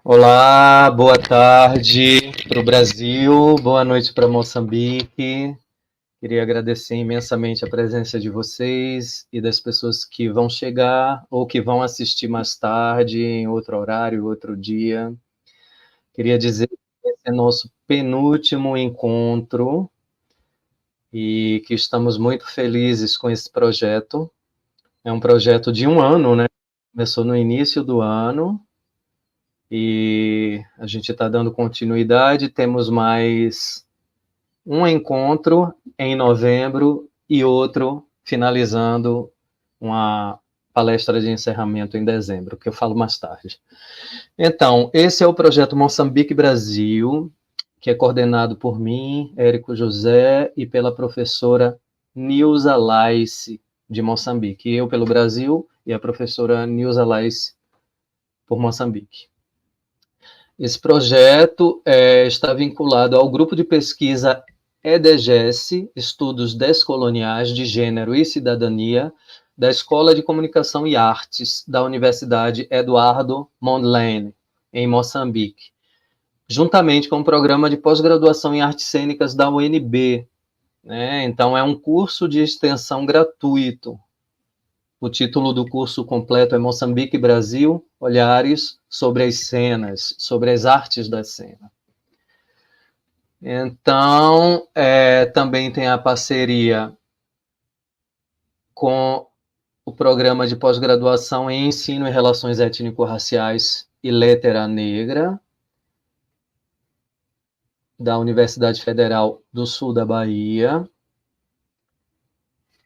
Olá, boa tarde para o Brasil, boa noite para Moçambique. Queria agradecer imensamente a presença de vocês e das pessoas que vão chegar ou que vão assistir mais tarde, em outro horário, outro dia. Queria dizer que esse é nosso penúltimo encontro e que estamos muito felizes com esse projeto. É um projeto de um ano, né? Começou no início do ano e a gente está dando continuidade. Temos mais um encontro em novembro e outro finalizando uma palestra de encerramento em dezembro, que eu falo mais tarde. Então, esse é o projeto Moçambique Brasil, que é coordenado por mim, Érico José, e pela professora Nilza Laice, de Moçambique. Eu pelo Brasil e a professora Nilza Laice por Moçambique. Esse projeto está vinculado ao grupo de pesquisa EDGES, Estudos Descoloniais de Gênero e Cidadania, da Escola de Comunicação e Artes da Universidade Eduardo Mondlane, em Moçambique, juntamente com o programa de pós-graduação em artes cênicas da UNB. Né? Então, é um curso de extensão gratuito. O título do curso completo é Moçambique Brasil, Olhares sobre as Cenas, sobre as artes da cena. Então, também tem a parceria com o programa de pós-graduação em Ensino e Relações Étnico-Raciais e Letra Negra, da Universidade Federal do Sul da Bahia,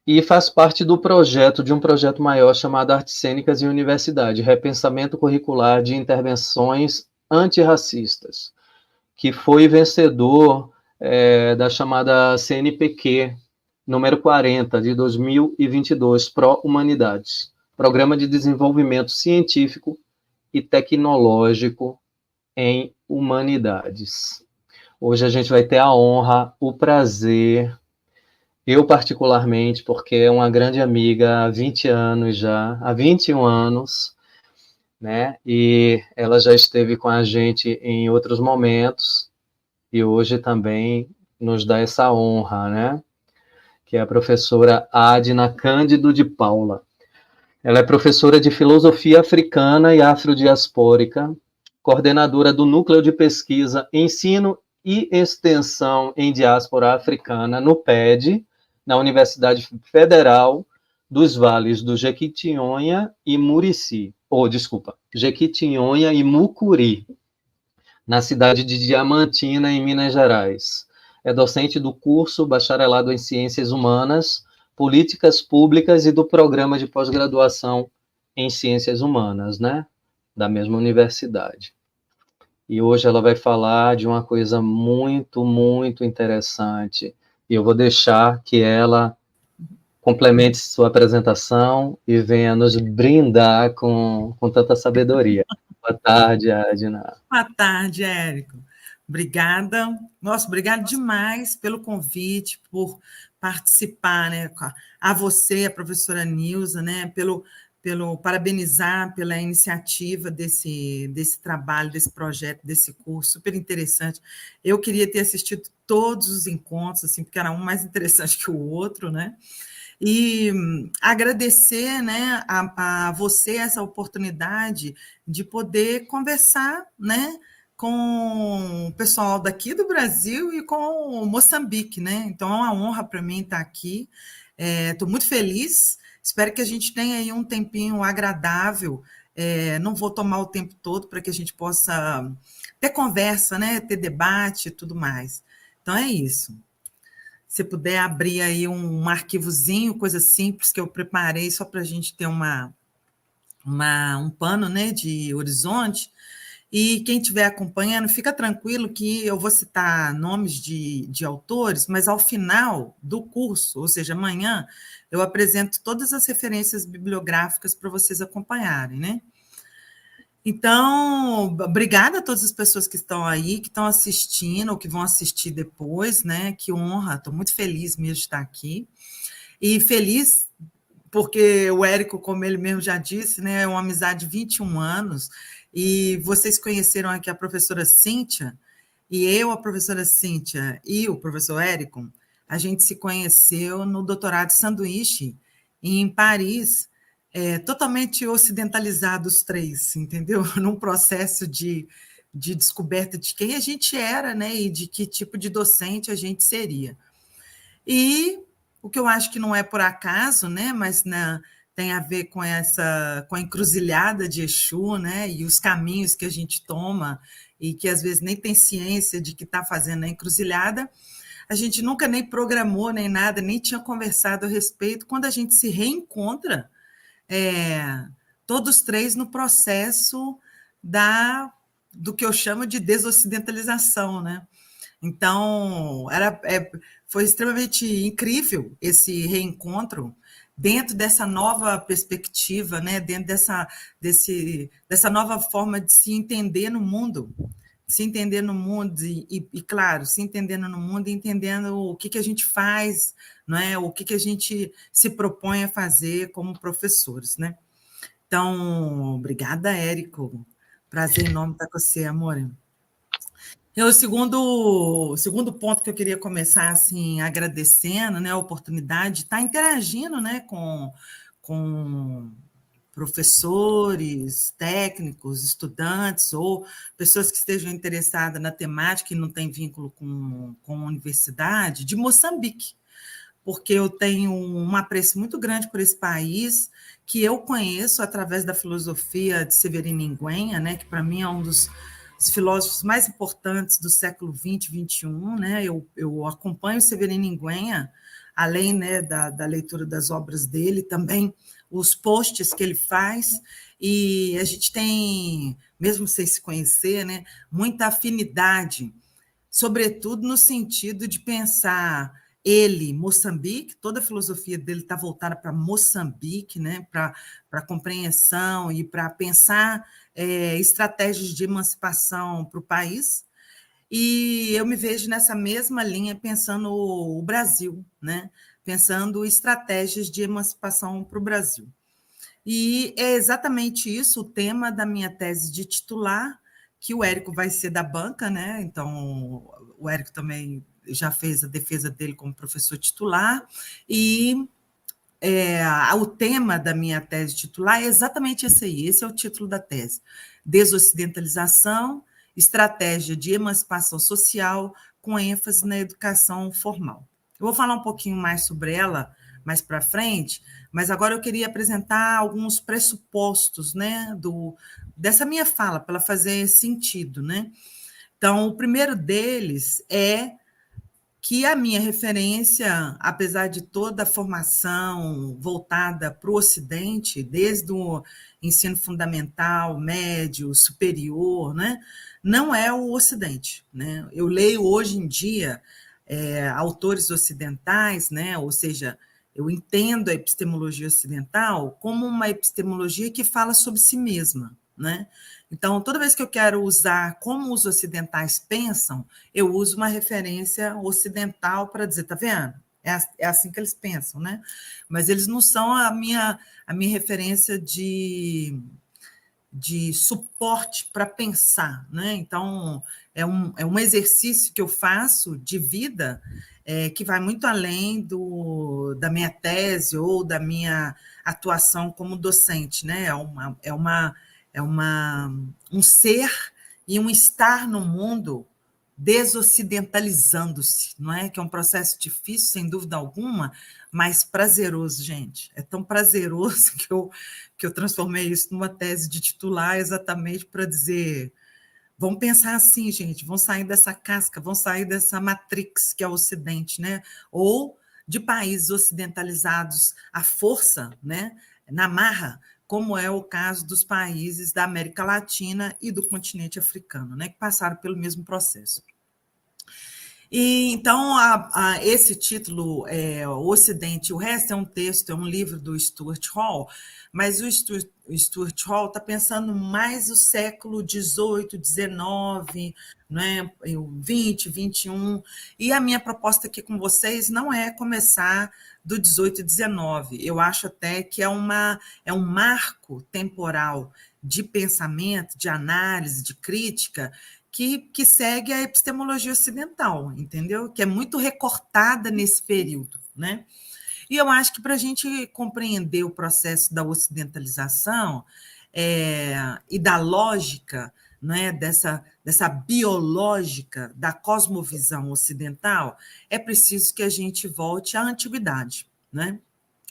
e faz parte do projeto, de um projeto maior chamado Artes Cênicas e Universidade, Repensamento Curricular de Intervenções Antirracistas, que foi vencedor da chamada CNPq, número 40, de 2022, Pró-Humanidades, Programa de Desenvolvimento Científico e Tecnológico em Humanidades. Hoje a gente vai ter a honra, o prazer, eu particularmente, porque é uma grande amiga há 20 anos já, há 21 anos, né? E ela já esteve com a gente em outros momentos e hoje também nos dá essa honra, né? Que é a professora Adna Cândido de Paula. Ela é professora de filosofia africana e afrodiaspórica, coordenadora do Núcleo de Pesquisa, Ensino e Extensão em Diáspora Africana, no PED, na Universidade Federal dos Vales do Jequitinhonha e Murici, Jequitinhonha e Mucuri, na cidade de Diamantina, em Minas Gerais. É docente do curso Bacharelado em Ciências Humanas, Políticas Públicas e do programa de pós-graduação em Ciências Humanas, né? Da mesma universidade. E hoje ela vai falar de uma coisa muito, muito interessante. E eu vou deixar que ela complemente sua apresentação e venha nos brindar com tanta sabedoria. Boa tarde, Adna. Boa tarde, Érico. Obrigada. Nossa, obrigada demais pelo convite, por participar, né? A você, a professora Nilza, né? Pelo parabenizar pela iniciativa desse trabalho, desse projeto, desse curso, super interessante. Eu queria ter assistido todos os encontros, assim, porque era um mais interessante que o outro, né? E agradecer, né, a você essa oportunidade de poder conversar, né, com o pessoal daqui do Brasil e com Moçambique, né? Então é uma honra para mim estar aqui. Estou muito feliz. Espero que a gente tenha aí um tempinho agradável. Não vou tomar o tempo todo para que a gente possa ter conversa, né? Ter debate e tudo mais. Então é isso. Se puder abrir aí um arquivozinho, coisa simples que eu preparei só para a gente ter um pano, né, de horizonte. E quem estiver acompanhando, fica tranquilo que eu vou citar nomes de autores, mas ao final do curso, ou seja, amanhã, eu apresento todas as referências bibliográficas para vocês acompanharem, né? Então, obrigada a todas as pessoas que estão aí, que estão assistindo, ou que vão assistir depois, né? Que honra, estou muito feliz mesmo de estar aqui. E feliz porque o Érico, como ele mesmo já disse, né, é uma amizade de 21 anos, e vocês conheceram aqui a professora Cíntia, e eu, a professora Cíntia e o professor Érico, a gente se conheceu no doutorado de sanduíche em Paris, totalmente ocidentalizados os três, entendeu? Num processo de descoberta de quem a gente era, né, e de que tipo de docente a gente seria. E o que eu acho que não é por acaso, né, mas tem a ver com com a encruzilhada de Exu, né, e os caminhos que a gente toma e que às vezes nem tem ciência de que está fazendo a encruzilhada. A gente nunca nem programou nem nada, nem tinha conversado a respeito. Quando a gente se reencontra, todos três no processo do que eu chamo de desocidentalização, né? Então, foi extremamente incrível esse reencontro dentro dessa nova perspectiva, né? Dentro dessa nova forma de se entender no mundo. Se entender no mundo claro, se entendendo no mundo e entendendo o que a gente faz, não é? O que a gente se propõe a fazer como professores, né? Então, obrigada, Érico. Prazer enorme estar com você, amor. O segundo ponto que eu queria começar assim, agradecendo, né, a oportunidade de estar interagindo, né, com professores, técnicos, estudantes ou pessoas que estejam interessadas na temática e não têm vínculo com a universidade, de Moçambique, porque eu tenho um apreço muito grande por esse país, que eu conheço através da filosofia de Severino Nguyen, né, que para mim é um dos filósofos mais importantes do século XX, XXI, né? Eu acompanho Severino Nguyen, além, né, da leitura das obras dele, também os posts que ele faz, e a gente tem, mesmo sem se conhecer, né, muita afinidade, sobretudo no sentido de pensar ele, Moçambique, toda a filosofia dele está voltada para Moçambique, né, para a compreensão e para pensar estratégias de emancipação para o país. E eu me vejo nessa mesma linha pensando o Brasil, né, pensando estratégias de emancipação para o Brasil. E é exatamente isso o tema da minha tese de titular, que o Érico vai ser da banca, né? Então, o Érico também já fez a defesa dele como professor titular, e o tema da minha tese titular é exatamente esse aí, esse é o título da tese: Desocidentalização, estratégia de emancipação social com ênfase na educação formal. Eu vou falar um pouquinho mais sobre ela mais para frente, mas agora eu queria apresentar alguns pressupostos, né, dessa minha fala, para ela fazer sentido, né? Então, o primeiro deles é que a minha referência, apesar de toda a formação voltada para o Ocidente, desde o ensino fundamental, médio, superior, né, não é o Ocidente, né? Eu leio hoje em dia autores ocidentais, né, ou seja, eu entendo a epistemologia ocidental como uma epistemologia que fala sobre si mesma, né? Então, toda vez que eu quero usar como os ocidentais pensam, eu uso uma referência ocidental para dizer, tá vendo? É assim que eles pensam, né? Mas eles não são a minha referência de suporte para pensar, né? Então, é um exercício que eu faço de vida que vai muito além da minha tese ou da minha atuação como docente, né? Um ser e um estar no mundo desocidentalizando-se, não é? Que é um processo difícil, sem dúvida alguma, mas prazeroso, gente. É tão prazeroso que eu transformei isso numa tese de titular exatamente para dizer: vamos pensar assim, gente, vamos sair dessa casca, vamos sair dessa matrix que é o Ocidente, né? Ou de países ocidentalizados à força, né? Na marra, como é o caso dos países da América Latina e do continente africano, né? Que passaram pelo mesmo processo. E então esse título, O Ocidente e o Resto, é um texto, é um livro do Stuart Hall, mas o Stuart Hall está pensando mais o século XVIII, XIX, né, o XX, XXI, e a minha proposta aqui com vocês não é começar do 18 e 19. Eu acho até que é um marco temporal de pensamento, de análise, de crítica, que segue a epistemologia ocidental, entendeu? Que é muito recortada nesse período, né? E eu acho que para a gente compreender o processo da ocidentalização e da lógica, né, dessa biológica da cosmovisão ocidental, é preciso que a gente volte à antiguidade, né?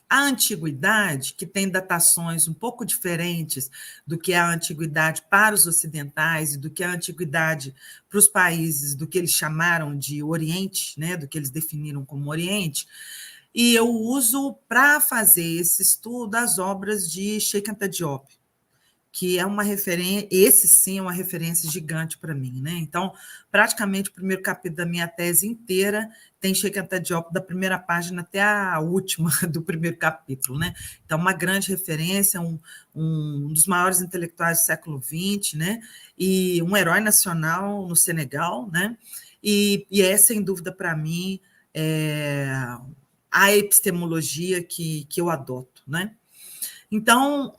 A antiguidade, que tem datações um pouco diferentes do que a antiguidade para os ocidentais e do que a antiguidade para os países do que eles chamaram de Oriente, né, do que eles definiram como Oriente, e eu uso para fazer esse estudo as obras de Cheikh Anta Diop, que é uma referência, esse sim é uma referência gigante para mim, né? Então, praticamente o primeiro capítulo da minha tese inteira tem Cheikh Anta Diop da primeira página até a última do primeiro capítulo, né? Então, uma grande referência, um dos maiores intelectuais do século XX, né? E um herói nacional no Senegal, né? E é, sem dúvida, para mim, a epistemologia que eu adoto, né? Então,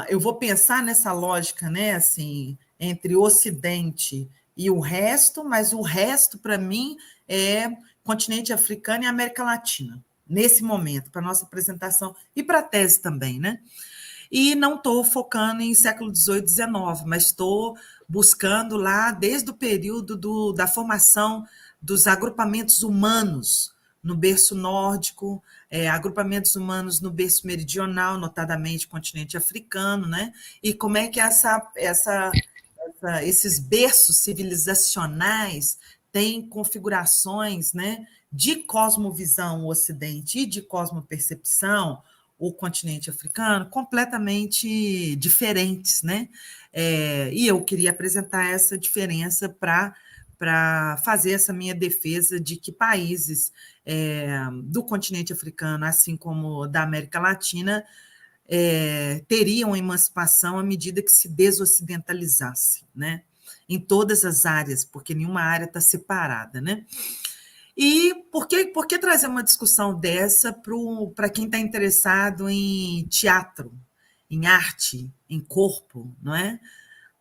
eu vou pensar nessa lógica, né, assim, entre o Ocidente e o resto, mas o resto, para mim, é continente africano e América Latina, nesse momento, para a nossa apresentação e para a tese também, né? E não estou focando em século XVIII, XIX, mas estou buscando lá desde o período da formação dos agrupamentos humanos no berço nórdico, agrupamentos humanos no berço meridional, notadamente continente africano, né? E como é que esses berços civilizacionais têm configurações, né, de cosmovisão o Ocidente e de cosmopercepção o continente africano completamente diferentes, né? E eu queria apresentar essa diferença para fazer essa minha defesa de que países do continente africano, assim como da América Latina, teriam emancipação à medida que se desocidentalizasse, né? Em todas as áreas, porque nenhuma área está separada, né? E por que trazer uma discussão dessa para quem está interessado em teatro, em arte, em corpo, não é?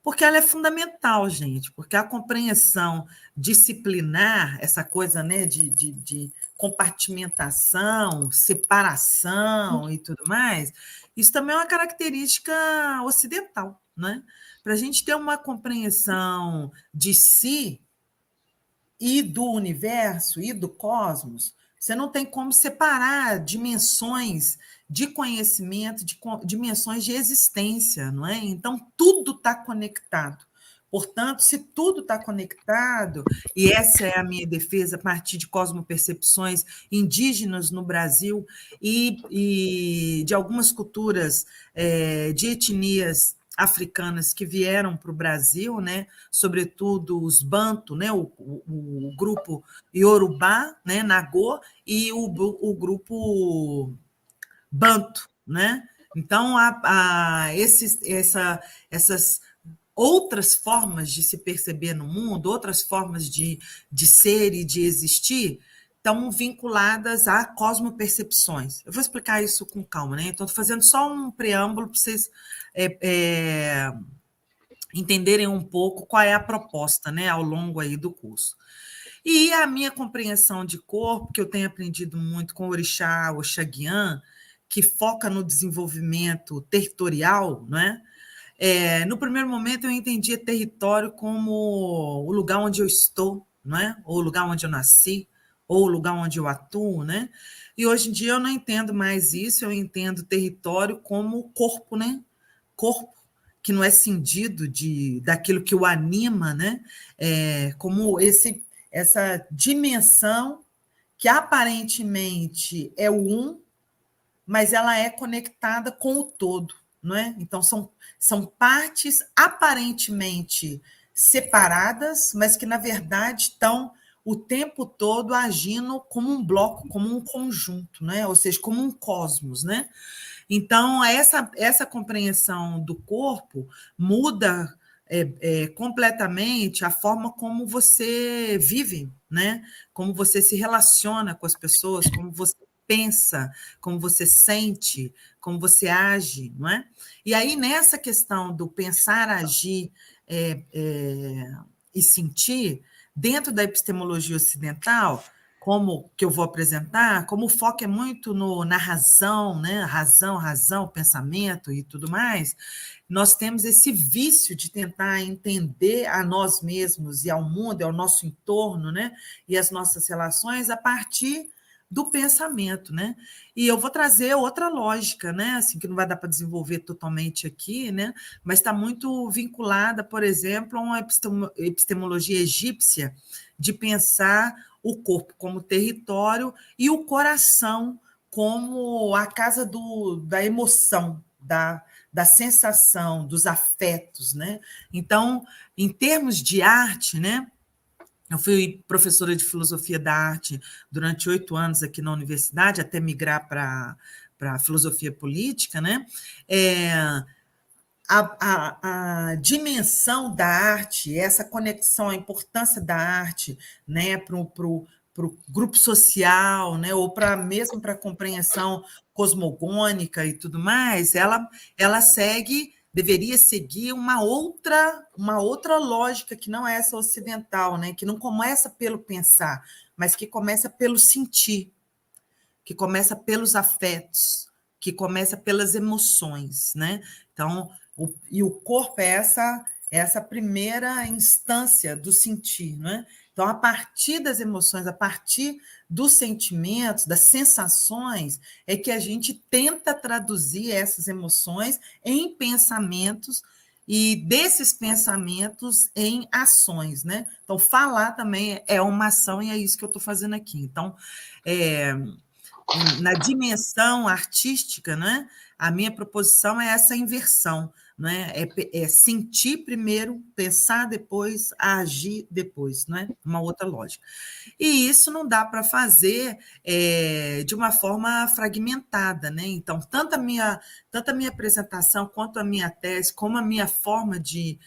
Porque ela é fundamental, gente, porque a compreensão disciplinar, essa coisa, né, de compartimentação, separação e tudo mais, isso também é uma característica ocidental, né? Para a gente ter uma compreensão de si e do universo e do cosmos, você não tem como separar dimensões de conhecimento, dimensões de existência, não é? Então, tudo está conectado. Portanto, se tudo está conectado, e essa é a minha defesa a partir de cosmopercepções indígenas no Brasil e de algumas culturas de etnias africanas que vieram para o Brasil, né? Sobretudo os Banto, né? O grupo Yorubá, né? Nagô, e o grupo Banto, né? Então, essas outras formas de se perceber no mundo, outras formas de ser e de existir, estão vinculadas a cosmopercepções. Eu vou explicar isso com calma, né? Então, estou fazendo só um preâmbulo para vocês entenderem um pouco qual é a proposta, né, ao longo aí do curso. E a minha compreensão de corpo, que eu tenho aprendido muito com o orixá Oxaguian, que foca no desenvolvimento territorial, né? No primeiro momento eu entendia território como o lugar onde eu estou, não é? Ou o lugar onde eu nasci, ou o lugar onde eu atuo, né? E hoje em dia eu não entendo mais isso, eu entendo território como corpo, né? Corpo que não é cindido daquilo que o anima, né? Como essa dimensão que aparentemente é o um, mas ela é conectada com o todo, não é? Então, são partes aparentemente separadas, mas que, na verdade, estão o tempo todo agindo como um bloco, como um conjunto, né? Ou seja, como um cosmos, né? Então, essa compreensão do corpo muda completamente a forma como você vive, né? Como você se relaciona com as pessoas, como você pensa, como você sente, como você age, não é? E aí, nessa questão do pensar, agir e sentir, dentro da epistemologia ocidental, como que eu vou apresentar, como o foco é muito na razão, né? Razão, pensamento e tudo mais, nós temos esse vício de tentar entender a nós mesmos e ao mundo, ao nosso entorno, né? E as nossas relações a partir do pensamento, né? E eu vou trazer outra lógica, né? Assim, que não vai dar para desenvolver totalmente aqui, né? Mas está muito vinculada, por exemplo, a uma epistemologia egípcia de pensar o corpo como território e o coração como a casa da emoção, da sensação, dos afetos, né? Então, em termos de arte, né? Eu fui professora de filosofia da arte durante 8 anos aqui na universidade, até migrar para filosofia política, né? A dimensão da arte, essa conexão, a importância da arte, né, para o grupo social, né, ou mesmo para a compreensão cosmogônica e tudo mais, ela deveria seguir uma outra lógica que não é essa ocidental, né, que não começa pelo pensar, mas que começa pelo sentir, que começa pelos afetos, que começa pelas emoções, né? Então, o corpo é essa primeira instância do sentir, né? Então, a partir das emoções, a partir dos sentimentos, das sensações, é que a gente tenta traduzir essas emoções em pensamentos e desses pensamentos em ações, né? Então, falar também é uma ação e é isso que eu estou fazendo aqui. Então, na dimensão artística, né, a minha proposição é essa inversão, né, é sentir primeiro, pensar depois, agir depois, né, uma outra lógica. E isso não dá para fazer de uma forma fragmentada, né? Então, tanto a minha apresentação, quanto a minha tese, como a minha forma de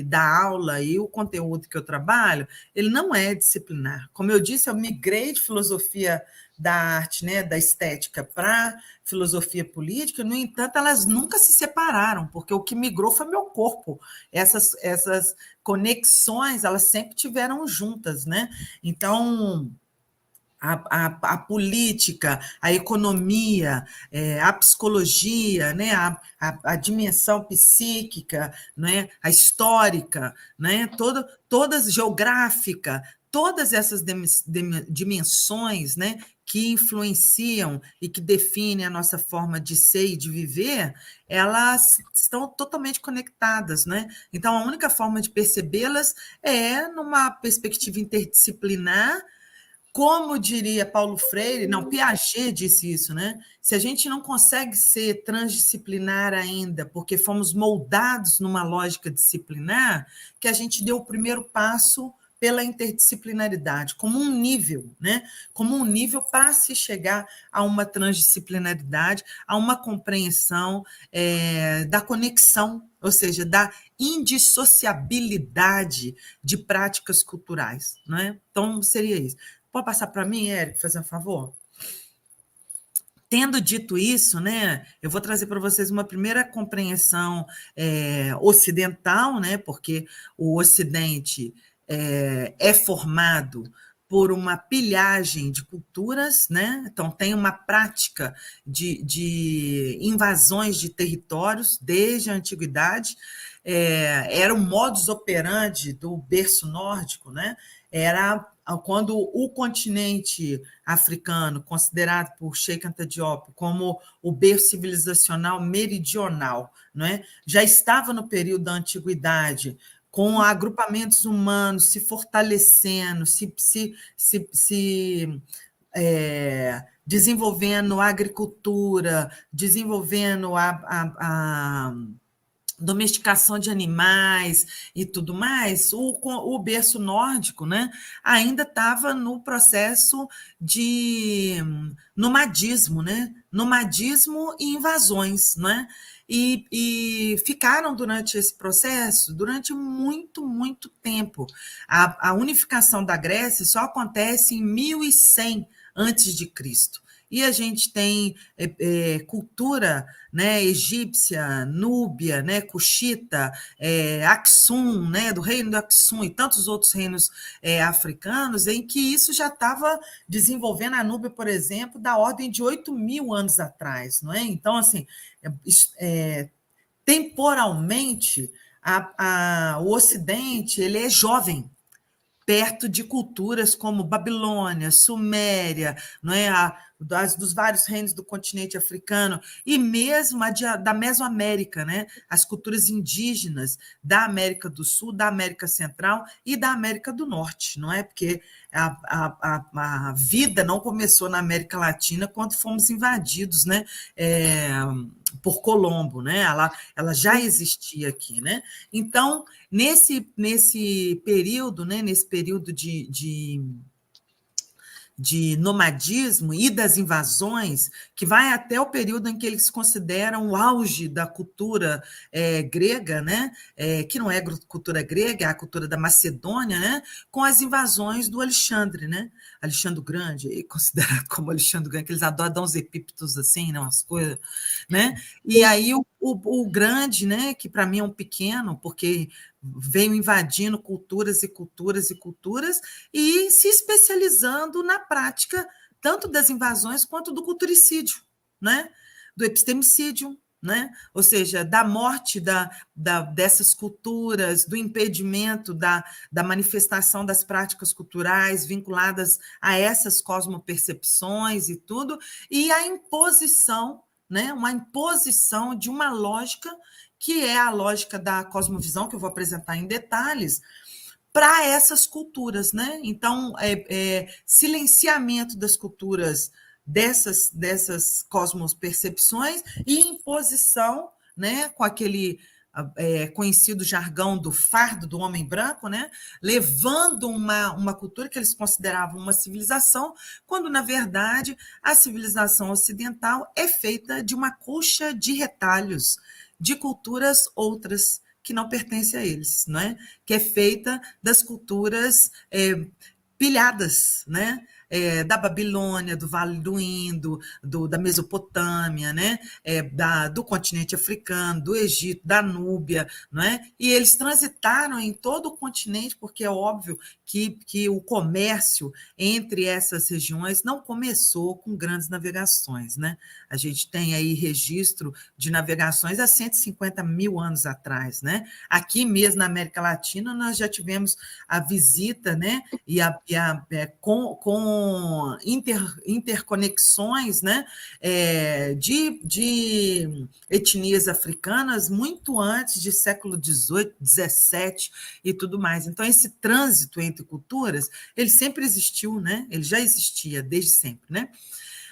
dar aula e o conteúdo que eu trabalho, ele não é disciplinar. Como eu disse, eu migrei de filosofia da arte, né, da estética, para filosofia política, no entanto, elas nunca se separaram, porque o que migrou foi meu corpo. Essas conexões, elas sempre tiveram juntas, né? Então, a política, a economia, a psicologia, né, a dimensão psíquica, né, a histórica, né, todas geográfica, todas essas dimensões, né, que influenciam e que definem a nossa forma de ser e de viver, elas estão totalmente conectadas, né? Então, a única forma de percebê-las é numa perspectiva interdisciplinar, como diria Paulo Freire, não, Piaget disse isso, né? Se a gente não consegue ser transdisciplinar ainda, porque fomos moldados numa lógica disciplinar, que a gente deu o primeiro passo pela interdisciplinaridade, como um nível, né? Como um nível para se chegar a uma transdisciplinaridade, a uma compreensão da conexão, ou seja, da indissociabilidade de práticas culturais, não é? Então, seria isso. Pode passar para mim, Érico, fazer um favor? Tendo dito isso, né, eu vou trazer para vocês uma primeira compreensão ocidental, né, porque o Ocidente é formado por uma pilhagem de culturas, né? Então tem uma prática de invasões de territórios desde a antiguidade. Era o modus operandi do berço nórdico, né? Era quando o continente africano, considerado por Cheikh Anta Diop como o berço civilizacional meridional, não é? Já estava no período da antiguidade, com agrupamentos humanos se fortalecendo, desenvolvendo a agricultura, desenvolvendo domesticação de animais e tudo mais, o berço nórdico, né, ainda estava no processo de nomadismo, né? Nomadismo e invasões, né? E ficaram durante esse processo durante muito, muito tempo. A unificação da Grécia só acontece em 1100 antes de Cristo. E a gente tem cultura, né, egípcia, núbia, né, cuxita, Aksum, né, do reino do Aksum e tantos outros reinos africanos, em que isso já estava desenvolvendo a Núbia, por exemplo, da ordem de 8.000 anos atrás. Não é? Então, assim, temporalmente, o Ocidente ele é jovem, perto de culturas como Babilônia, Suméria, não é? Dos vários reinos do continente africano, e mesmo da Mesoamérica, né? As culturas indígenas da América do Sul, da América Central e da América do Norte, não é? Porque a vida não começou na América Latina quando fomos invadidos, né? Por Colombo, né? Ela já existia aqui, né? Então, nesse período, né? Nesse período de nomadismo e das invasões, que vai até o período em que eles consideram o auge da cultura grega, né? Que não é cultura grega, é a cultura da Macedônia, né? Com as invasões do Alexandre, né? Alexandre o Grande, considerado como Alexandre o Grande, que eles adoram dar uns epípetos assim, né? Umas coisas, né? E aí o grande, né? Que para mim é um pequeno, porque veio invadindo culturas e culturas e culturas e se especializando na prática tanto das invasões quanto do culturicídio, né? Do epistemicídio, né? Ou seja, da morte dessas culturas, do impedimento da manifestação das práticas culturais vinculadas a essas cosmopercepções e tudo, e a imposição, né? Uma imposição de uma lógica que é a lógica da cosmovisão, que eu vou apresentar em detalhes, para essas culturas, né? Então, silenciamento das culturas dessas cosmopercepções e imposição, né? Com aquele conhecido jargão do fardo do homem branco, né? Levando uma cultura que eles consideravam uma civilização, quando, na verdade, a civilização ocidental é feita de uma colcha de retalhos de culturas outras que não pertencem a eles, não é? Que é feita das culturas pilhadas, né? Da Babilônia, do Vale do Indo, da Mesopotâmia, né? Do continente africano, do Egito, da Núbia, não é? E eles transitaram em todo o continente, porque é óbvio que o comércio entre essas regiões não começou com grandes navegações, né? A gente tem aí registro de navegações há 150 mil anos atrás, né? Aqui mesmo na América Latina nós já tivemos a visita, né? Com interconexões, né? De etnias africanas muito antes de século XVIII, XVII e tudo mais. Então, esse trânsito entre culturas, ele sempre existiu, né? Ele já existia desde sempre, né?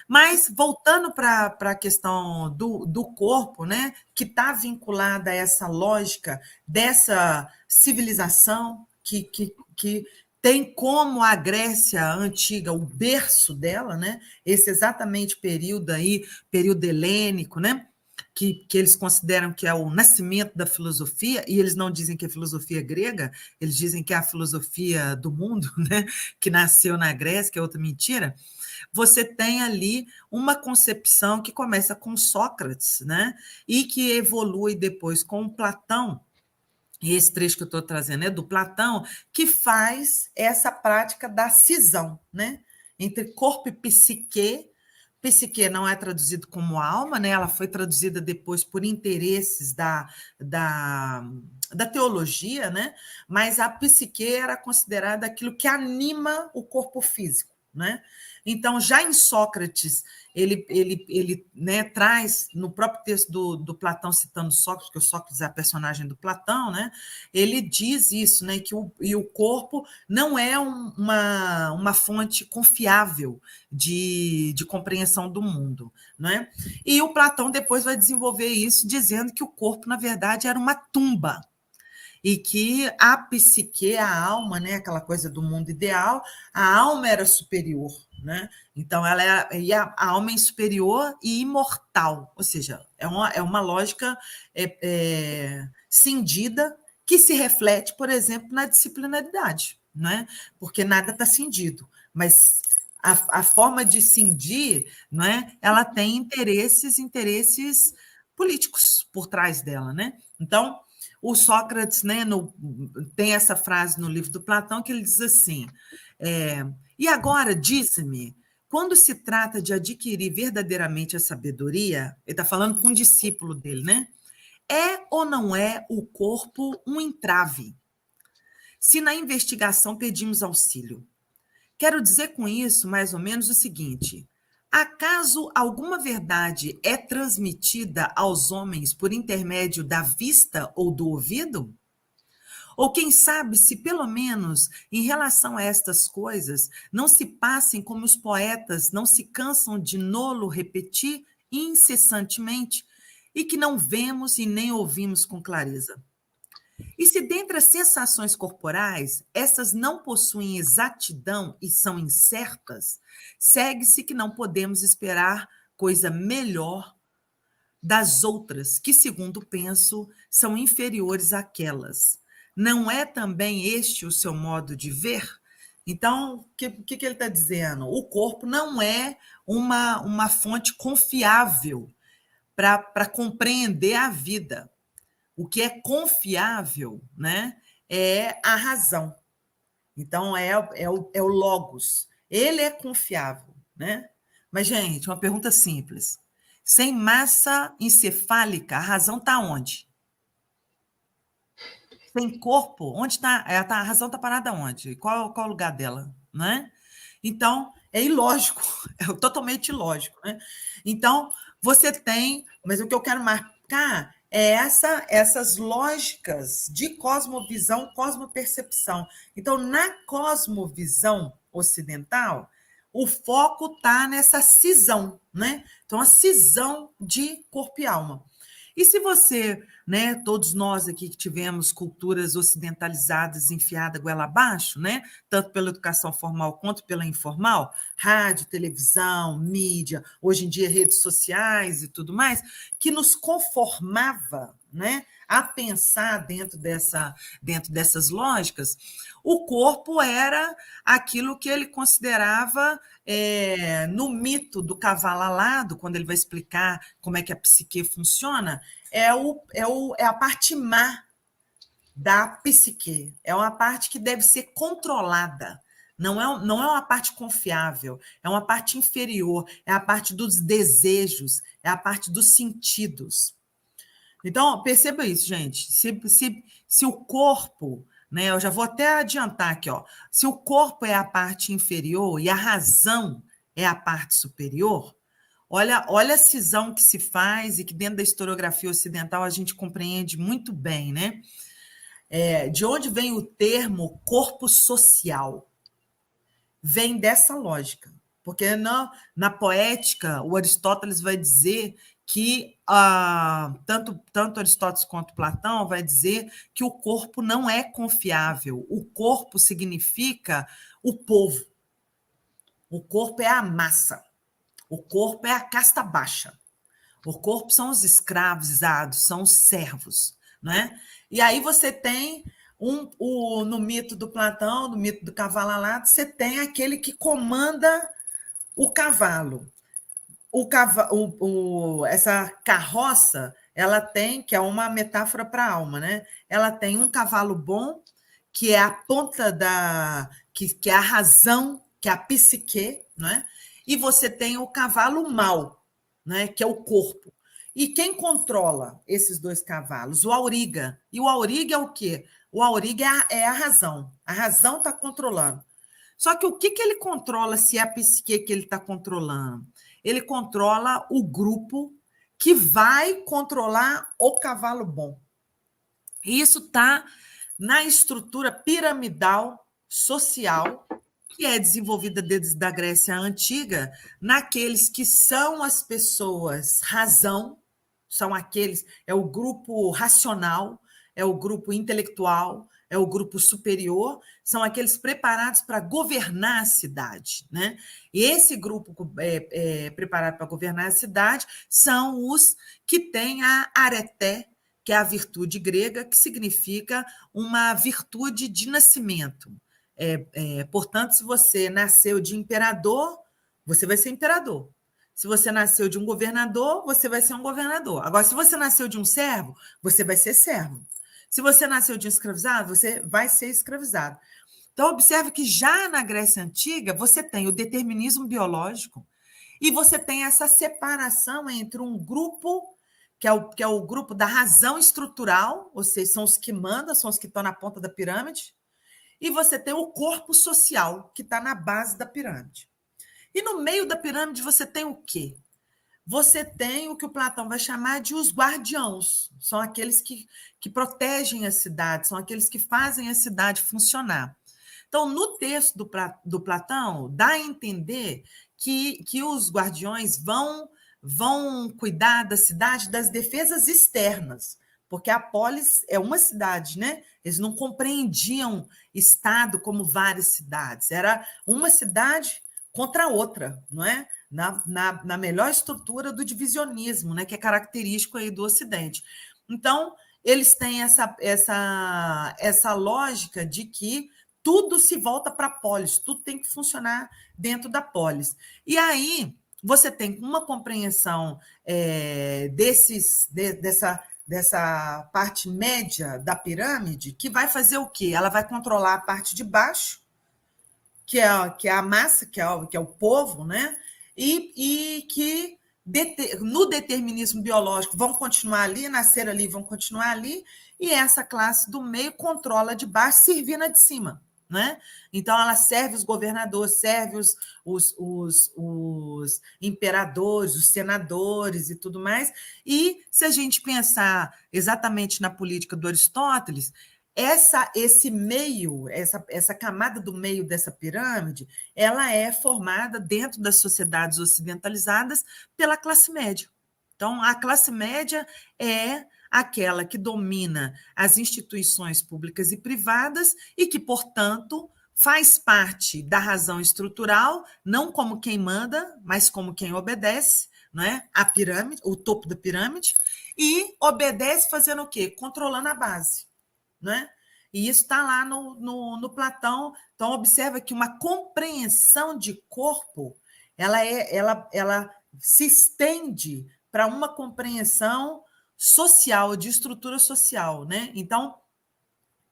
Mas, voltando para a questão do corpo, né, que está vinculada a essa lógica dessa civilização que tem como a Grécia antiga o berço dela, né, esse exatamente período aí, período helênico, né, que eles consideram que é o nascimento da filosofia, e eles não dizem que é filosofia grega, eles dizem que é a filosofia do mundo, né, que nasceu na Grécia, que é outra mentira. Você tem ali uma concepção que começa com Sócrates, né? E que evolui depois com Platão, e esse trecho que eu estou trazendo é do Platão, que faz essa prática da cisão, né? Entre corpo e psique. Psique não é traduzido como alma, né? Ela foi traduzida depois por interesses da teologia, né? Mas a psique era considerada aquilo que anima o corpo físico, né? Então, já em Sócrates, ele né, traz, no próprio texto do Platão, citando Sócrates, porque o Sócrates é a personagem do Platão, né? Ele diz isso, né? Que o corpo não é uma fonte confiável de compreensão do mundo, né? E o Platão depois vai desenvolver isso, dizendo que o corpo, na verdade, era uma tumba, e que a psique, a alma, né, aquela coisa do mundo ideal, a alma era superior, né? Então, a alma é superior e imortal, ou seja, é uma lógica cindida que se reflete, por exemplo, na disciplinaridade, né? Porque nada está cindido, mas a forma de cindir, né, ela tem interesses políticos por trás dela, né? Então, o Sócrates, né, tem essa frase no livro do Platão que ele diz assim: e agora dize-me, quando se trata de adquirir verdadeiramente a sabedoria, ele está falando com um discípulo dele, né? É ou não é o corpo um entrave? Se na investigação pedimos auxílio. Quero dizer com isso, mais ou menos, o seguinte: acaso alguma verdade é transmitida aos homens por intermédio da vista ou do ouvido? Ou quem sabe se, pelo menos, em relação a estas coisas, não se passem como os poetas não se cansam de nolo repetir incessantemente e que não vemos e nem ouvimos com clareza? E se dentre as sensações corporais, essas não possuem exatidão e são incertas, segue-se que não podemos esperar coisa melhor das outras, que, segundo penso, são inferiores àquelas. Não é também este o seu modo de ver? Então, o que ele está dizendo? O corpo não é uma fonte confiável para compreender a vida. O que é confiável, né, é a razão. Então, é o logos. Ele é confiável, né? Mas, gente, uma pergunta simples. Sem massa encefálica, a razão está onde? Sem corpo, onde está? A razão está parada onde? Qual o lugar dela? Né? Então, é ilógico, é totalmente ilógico. Né? Então, você tem, mas o que eu quero marcar é essas lógicas de cosmovisão, cosmopercepção. Então, na cosmovisão ocidental, o foco está nessa cisão, né? Então, a cisão de corpo e alma. E se você, né, todos nós aqui que tivemos culturas ocidentalizadas enfiadas goela abaixo, né, tanto pela educação formal quanto pela informal, rádio, televisão, mídia, hoje em dia redes sociais e tudo mais, que nos conformava, né, a pensar dentro dessas lógicas, o corpo era aquilo que ele considerava no mito do cavalo alado, quando ele vai explicar como é que a psique funciona, é a parte má da psique. É uma parte que deve ser controlada. Não é uma parte confiável, é uma parte inferior, é a parte dos desejos, é a parte dos sentidos. Então, perceba isso, gente. Se o corpo, né, eu já vou até adiantar aqui, ó, se o corpo é a parte inferior e a razão é a parte superior, olha a cisão que se faz e que dentro da historiografia ocidental a gente compreende muito bem, né? De onde vem o termo corpo social? Vem dessa lógica. Porque na poética, o Aristóteles vai dizer que, tanto Aristóteles quanto Platão vai dizer que o corpo não é confiável. O corpo significa o povo. O corpo é a massa. O corpo é a casta baixa. O corpo são os escravizados, são os servos. Né? E aí você tem no mito do Platão, no mito do cavalo alado, você tem aquele que comanda o cavalo. Essa carroça, ela tem, que é uma metáfora para a alma, né? Ela tem um cavalo bom, que é a ponta que é a razão, que é a psique, né? E você tem o cavalo mau, né? Que é o corpo. E quem controla esses dois cavalos? O auriga. E o auriga é o quê? O auriga é a razão. A razão está controlando. Só que o que ele controla se é a psique que ele está controlando? Ele controla o grupo que vai controlar o cavalo bom. E isso está na estrutura piramidal social que é desenvolvida desde a Grécia Antiga, naqueles que são as pessoas razão, são aqueles, é o grupo racional, é o grupo intelectual, é o grupo superior, são aqueles preparados para governar a cidade, né? E esse grupo preparado para governar a cidade são os que têm a areté, que é a virtude grega, que significa uma virtude de nascimento. Portanto, se você nasceu de imperador, você vai ser imperador. Se você nasceu de um governador, você vai ser um governador. Agora, se você nasceu de um servo, você vai ser servo. Se você nasceu de um escravizado, você vai ser escravizado. Então, observe que já na Grécia Antiga, você tem o determinismo biológico e você tem essa separação entre um grupo, que é o grupo da razão estrutural, ou seja, são os que mandam, são os que estão na ponta da pirâmide, e você tem o corpo social, que está na base da pirâmide. E no meio da pirâmide você tem o quê? Você tem o que o Platão vai chamar de os guardiãos. São aqueles que protegem a cidade, são aqueles que fazem a cidade funcionar. Então, no texto do Platão, dá a entender que os guardiões vão cuidar da cidade das defesas externas, porque a polis é uma cidade, né? Eles não compreendiam Estado como várias cidades. Era uma cidade contra a outra, não é? Na melhor estrutura do divisionismo, né? Que é característico aí do Ocidente. Então, eles têm essa lógica de que tudo se volta para a polis, tudo tem que funcionar dentro da polis. E aí você tem uma compreensão dessa parte média da pirâmide que vai fazer o quê? Ela vai controlar a parte de baixo, que é a massa, que é o povo, né? E que no determinismo biológico vão continuar ali, nascer ali, vão continuar ali, e essa classe do meio controla de baixo, servindo a de cima. Né? Então, ela serve os governadores, serve os imperadores, os senadores e tudo mais. E se a gente pensar exatamente na política do Aristóteles, esse meio, essa camada do meio dessa pirâmide, ela é formada dentro das sociedades ocidentalizadas pela classe média. Então, a classe média é aquela que domina as instituições públicas e privadas e que, portanto, faz parte da razão estrutural, não como quem manda, mas como quem obedece, não é? A pirâmide, o topo da pirâmide, e obedece fazendo o quê? Controlando a base. Né? E isso está lá no Platão. Então, observa que uma compreensão de corpo ela se estende para uma compreensão social, de estrutura social. Né? Então,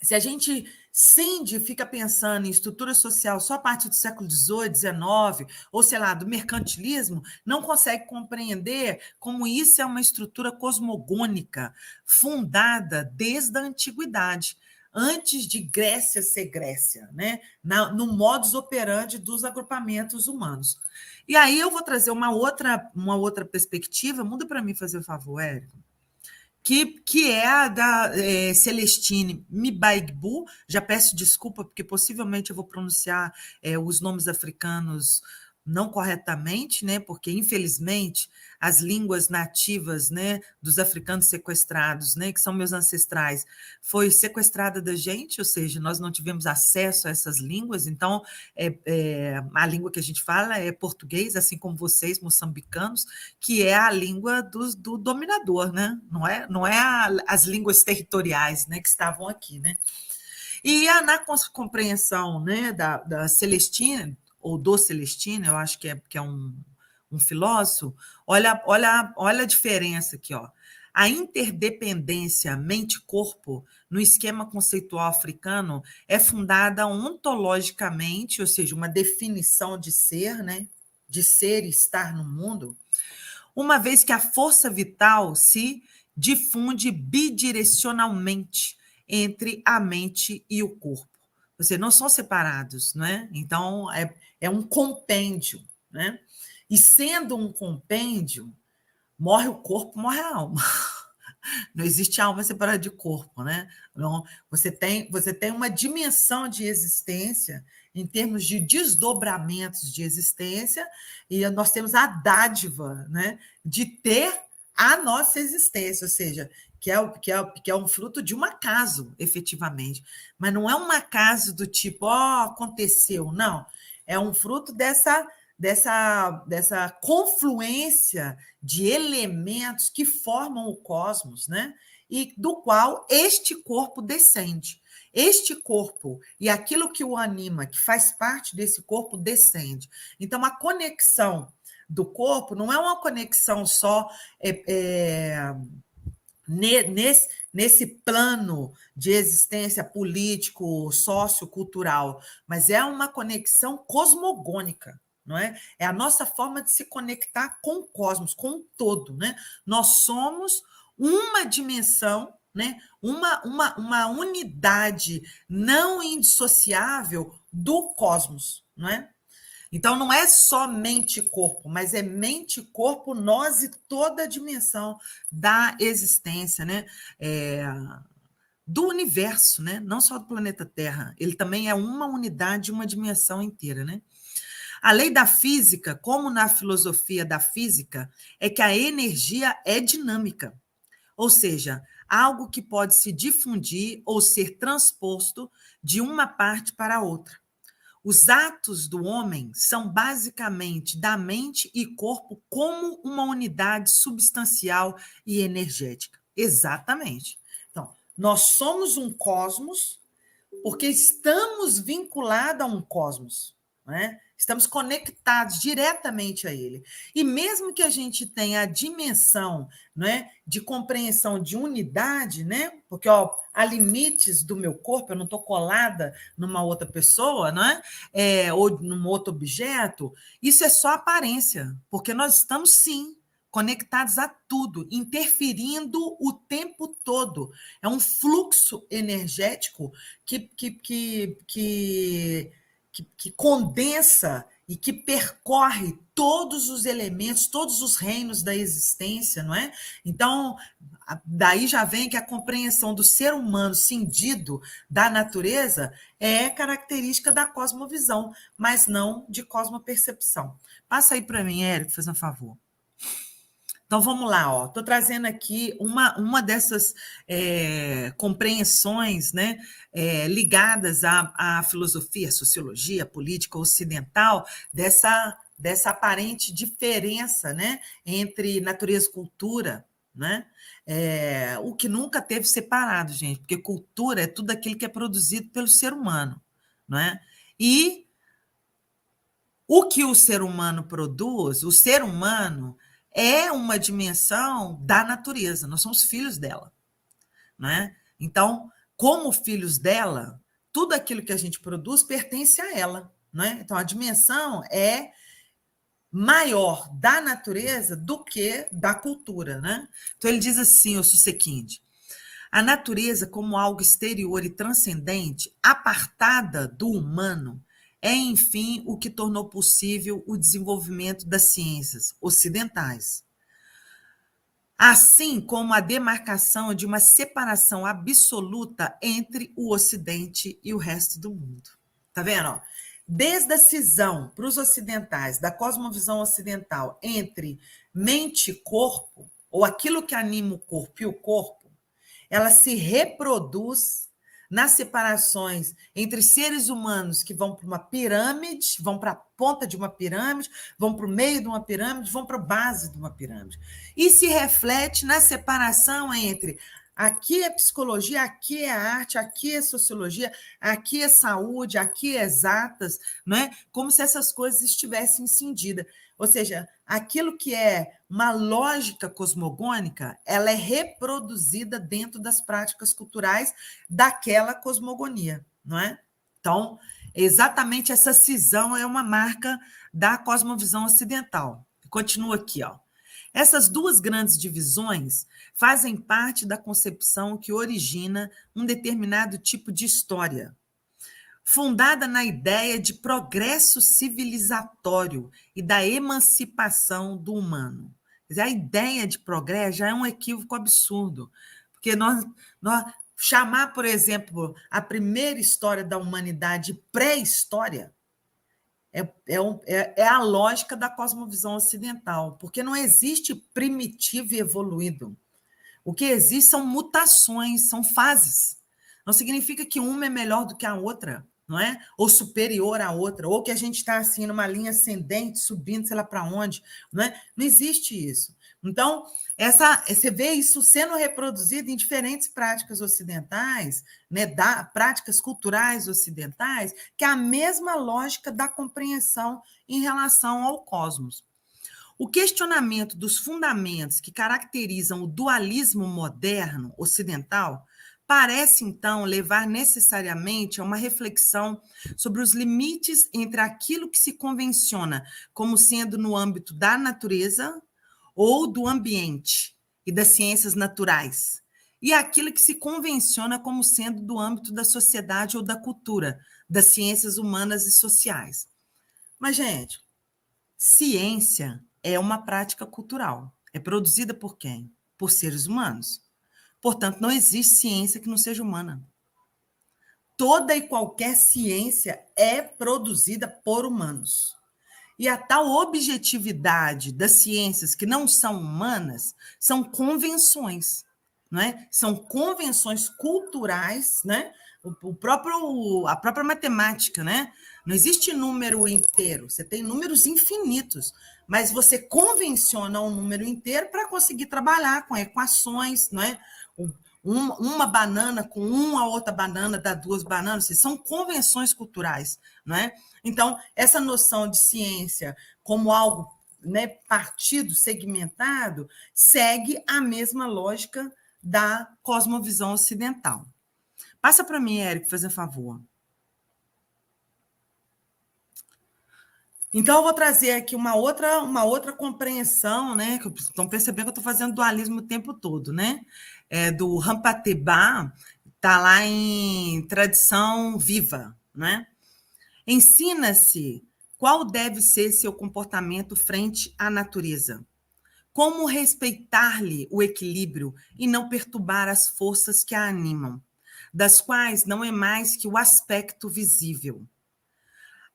se a gente cinde fica pensando em estrutura social só a partir do século XVIII, XIX, ou, sei lá, do mercantilismo, não consegue compreender como isso é uma estrutura cosmogônica, fundada desde a antiguidade, antes de Grécia ser Grécia, né? No modus operandi dos agrupamentos humanos. E aí eu vou trazer uma outra perspectiva. Muda para mim, fazer o favor, Érico. Que é a da Celestine Mibaigbu. Já peço desculpa, porque possivelmente eu vou pronunciar os nomes africanos não corretamente, né? Porque, infelizmente, as línguas nativas, né, dos africanos sequestrados, né, que são meus ancestrais, foi sequestrada da gente, ou seja, nós não tivemos acesso a essas línguas, então a língua que a gente fala é português, assim como vocês, moçambicanos, que é a língua do dominador, né? Não é as línguas territoriais, né, que estavam aqui, né? E na compreensão, né, da Celestina, ou do Celestino, eu acho que é um filósofo, olha a diferença aqui. Ó. A interdependência mente-corpo, no esquema conceitual africano, é fundada ontologicamente, ou seja, uma definição de ser, né, de ser e estar no mundo, uma vez que a força vital se difunde bidirecionalmente entre a mente e o corpo. ou seja, não são separados, não é? Então, é um compêndio, né? E sendo um compêndio, morre o corpo, morre a alma. Não existe alma separada de corpo, né? Não, você tem uma dimensão de existência em termos de desdobramentos de existência, e nós temos a dádiva, né, de ter a nossa existência, ou seja, que é um fruto de um acaso, efetivamente. Mas não é um acaso do tipo, aconteceu, não. É um fruto dessa confluência de elementos que formam o cosmos, né? E do qual este corpo descende. Este corpo e aquilo que o anima, que faz parte desse corpo, descende. Então, a conexão do corpo não é uma conexão só nesse plano de existência político, sociocultural, mas é uma conexão cosmogônica. Não é? É a nossa forma de se conectar com o cosmos, com o todo. Né? Nós somos uma dimensão, né? uma unidade não indissociável do cosmos. Não é? Então, não é só mente e corpo, mas é mente e corpo, nós e toda a dimensão da existência, né? Do universo, né? Não só do planeta Terra. Ele também é uma unidade, uma dimensão inteira, né? A lei da física, como na filosofia da física, é que a energia é dinâmica, ou seja, algo que pode se difundir ou ser transposto de uma parte para outra. Os atos do homem são basicamente da mente e corpo como uma unidade substancial e energética. Exatamente. Então, nós somos um cosmos porque estamos vinculados a um cosmos, né? Estamos conectados diretamente a ele. E mesmo que a gente tenha a dimensão, né, de compreensão de unidade, né? Porque há limites do meu corpo, eu não estou colada numa outra pessoa, né? Ou num outro objeto, isso é só aparência, porque nós estamos sim conectados a tudo, interferindo o tempo todo. É um fluxo energético que condensa e que percorre todos os elementos, todos os reinos da existência, não é? Então, daí já vem que a compreensão do ser humano cindido da natureza é característica da cosmovisão, mas não de cosmopercepção. Passa aí para mim, Érico, faz um favor. Então, vamos lá, estou trazendo aqui uma dessas compreensões, né, ligadas à filosofia, à sociologia, à política ocidental, dessa aparente diferença, né, entre natureza e cultura, né? O que nunca teve separado, gente, porque cultura é tudo aquilo que é produzido pelo ser humano, não é? E o que o ser humano produz, o ser humano é uma dimensão da natureza, nós somos filhos dela, né? Então, como filhos dela, tudo aquilo que a gente produz pertence a ela, né? Então, a dimensão é maior da natureza do que da cultura, né? Então, ele diz assim, o Susequinde, a natureza como algo exterior e transcendente, apartada do humano, é, enfim, o que tornou possível o desenvolvimento das ciências ocidentais, assim como a demarcação de uma separação absoluta entre o Ocidente e o resto do mundo. Tá vendo? Desde a cisão para os ocidentais, da cosmovisão ocidental, entre mente e corpo, ou aquilo que anima o corpo e o corpo, ela se reproduz nas separações entre seres humanos que vão para uma pirâmide, vão para a ponta de uma pirâmide, vão para o meio de uma pirâmide, vão para a base de uma pirâmide. E se reflete na separação entre aqui é psicologia, aqui é arte, aqui é sociologia, aqui é saúde, aqui é exatas, não é? Como se essas coisas estivessem cindidas. Ou seja, aquilo que é uma lógica cosmogônica, ela é reproduzida dentro das práticas culturais daquela cosmogonia, não é? Então, exatamente essa cisão é uma marca da cosmovisão ocidental. Continua aqui, ó. Essas duas grandes divisões fazem parte da concepção que origina um determinado tipo de história. fundada na ideia de progresso civilizatório e da emancipação do humano. Quer dizer, a ideia de progresso já é um equívoco absurdo, porque nós chamar, por exemplo, a primeira história da humanidade pré-história é a lógica da cosmovisão ocidental, porque não existe primitivo e evoluído. O que existe são mutações, são fases. Não significa que uma é melhor do que a outra, não é? Ou superior à outra, ou que a gente está assim numa linha ascendente, subindo, sei lá para onde, não é? Não existe isso. Então, você vê isso sendo reproduzido em diferentes práticas ocidentais, né, práticas culturais ocidentais, que é a mesma lógica da compreensão em relação ao cosmos. O questionamento dos fundamentos que caracterizam o dualismo moderno ocidental parece, então, levar necessariamente a uma reflexão sobre os limites entre aquilo que se convenciona como sendo no âmbito da natureza ou do ambiente e das ciências naturais, e aquilo que se convenciona como sendo do âmbito da sociedade ou da cultura, das ciências humanas e sociais. Mas, gente, ciência é uma prática cultural. É produzida por quem? Por seres humanos. Portanto, não existe ciência que não seja humana. Toda e qualquer ciência é produzida por humanos. E a tal objetividade das ciências que não são humanas são convenções, não é? São convenções culturais, né? A própria matemática, né? Não existe número inteiro, você tem números infinitos, mas você convenciona um número inteiro para conseguir trabalhar com equações, não é? Uma banana com uma outra banana dá duas bananas, são convenções culturais, não é? Então, essa noção de ciência como algo, né, partido, segmentado, segue a mesma lógica da cosmovisão ocidental. Passa para mim, Érico, fazer favor. Então, eu vou trazer aqui uma outra compreensão, né? Que estão percebendo que eu estou fazendo dualismo o tempo todo, né? Do Rampateba, está lá em Tradição Viva, né? Ensina-se qual deve ser seu comportamento frente à natureza. Como respeitar-lhe o equilíbrio e não perturbar as forças que a animam, das quais não é mais que o aspecto visível.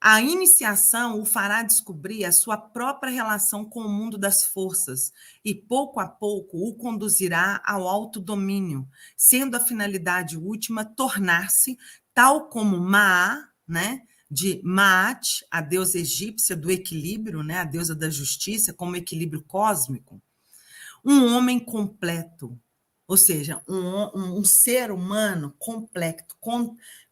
A iniciação o fará descobrir a sua própria relação com o mundo das forças e, pouco a pouco, o conduzirá ao autodomínio, sendo a finalidade última tornar-se, tal como Maa, né, de Maat, a deusa egípcia do equilíbrio, né, a deusa da justiça, como equilíbrio cósmico, um homem completo, ou seja, um ser humano completo,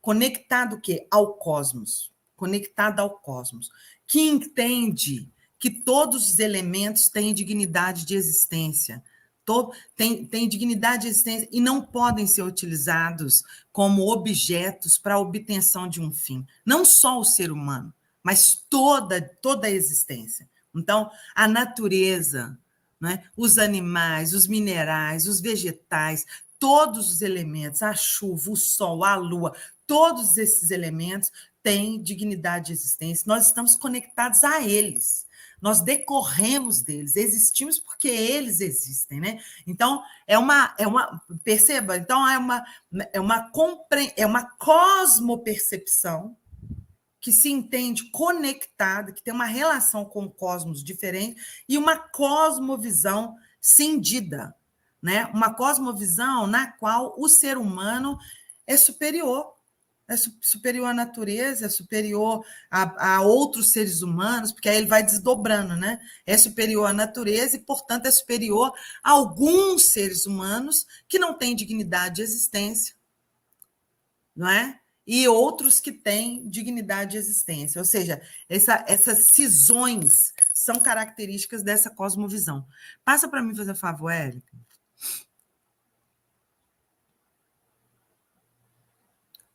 conectado ao cosmos, conectado ao cosmos, que entende que todos os elementos têm dignidade de existência, tem dignidade de existência e não podem ser utilizados como objetos para a obtenção de um fim. Não só o ser humano, mas toda a existência. Então, a natureza, né, os animais, os minerais, os vegetais, todos os elementos, a chuva, o sol, a lua, todos esses elementos têm dignidade de existência. Nós estamos conectados a eles. Nós decorremos deles, existimos porque eles existem, né? Então, perceba, então é uma cosmopercepção que se entende conectada, que tem uma relação com o cosmos diferente, e uma cosmovisão cindida, né? Uma cosmovisão na qual o ser humano é superior à natureza, é superior a outros seres humanos, porque aí ele vai desdobrando, né? É superior à natureza e, portanto, é superior a alguns seres humanos que não têm dignidade de existência, não é? E outros que têm dignidade de existência. Ou seja, essas cisões são características dessa cosmovisão. Passa para mim fazer favor, Érica.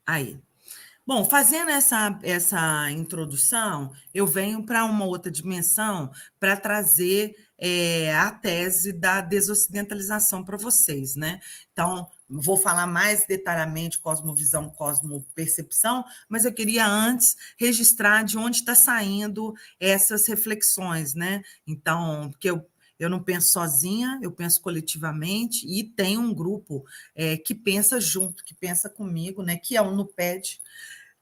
Aí. Bom, fazendo essa introdução, eu venho para uma outra dimensão para trazer a tese da desocidentalização para vocês, né? Então, vou falar mais detalhadamente cosmovisão, cosmopercepção, mas eu queria antes registrar de onde está saindo essas reflexões, né? Então, porque eu não penso sozinha, eu penso coletivamente, e tem um grupo que pensa junto, que pensa comigo, né? Que é o NUPED,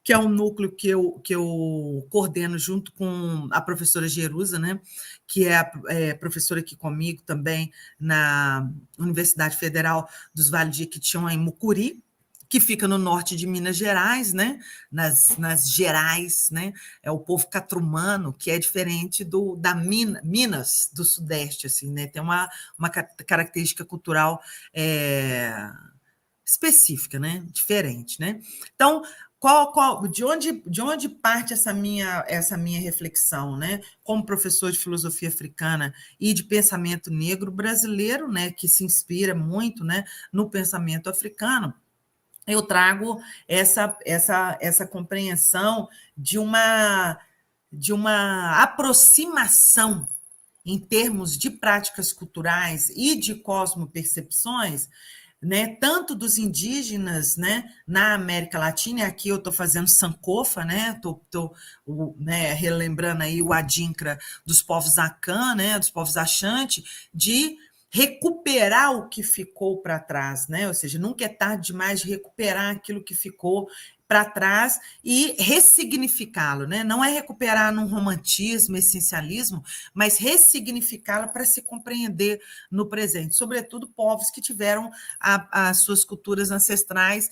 que é um núcleo que eu coordeno junto com a professora Jerusa, né, que é professora aqui comigo também na Universidade Federal dos Vales de Jequitinhonha, em Mucuri, que fica no norte de Minas Gerais, né, nas Gerais, né, é o povo catrumano, que é diferente da Minas do Sudeste, assim, né, tem uma característica cultural específica, né, diferente, né. Então, de onde parte essa minha reflexão, né? Como professor de filosofia africana e de pensamento negro brasileiro, né, que se inspira muito, né, no pensamento africano, eu trago essa compreensão de uma aproximação em termos de práticas culturais e de cosmopercepções, né, tanto dos indígenas, né, na América Latina, e aqui eu estou fazendo Sankofa, né, estou né, relembrando aí o Adinkra dos povos Akan, né, dos povos Axante, de recuperar o que ficou para trás, né, ou seja, nunca é tarde demais de recuperar aquilo que ficou para trás e ressignificá-lo, né? Não é recuperar num romantismo, essencialismo, mas ressignificá-lo para se compreender no presente, sobretudo povos que tiveram as suas culturas ancestrais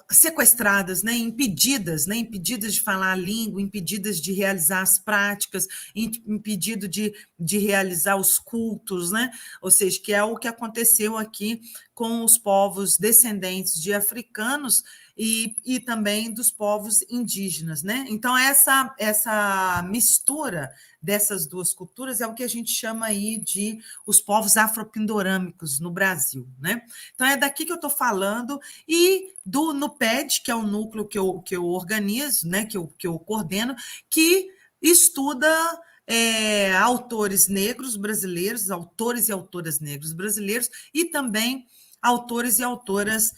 sequestradas, né, impedidas de falar a língua, impedidas de realizar as práticas, impedido de realizar os cultos, né? Ou seja, que é o que aconteceu aqui com os povos descendentes de africanos e também dos povos indígenas, né? Então, essa mistura dessas duas culturas é o que a gente chama aí de os povos afropindorâmicos no Brasil, né? Então, é daqui que eu estou falando, e do NUPED, que é o núcleo que eu organizo, né? que eu coordeno, que estuda autores negros brasileiros, autores e autoras negros brasileiros, e também autores e autoras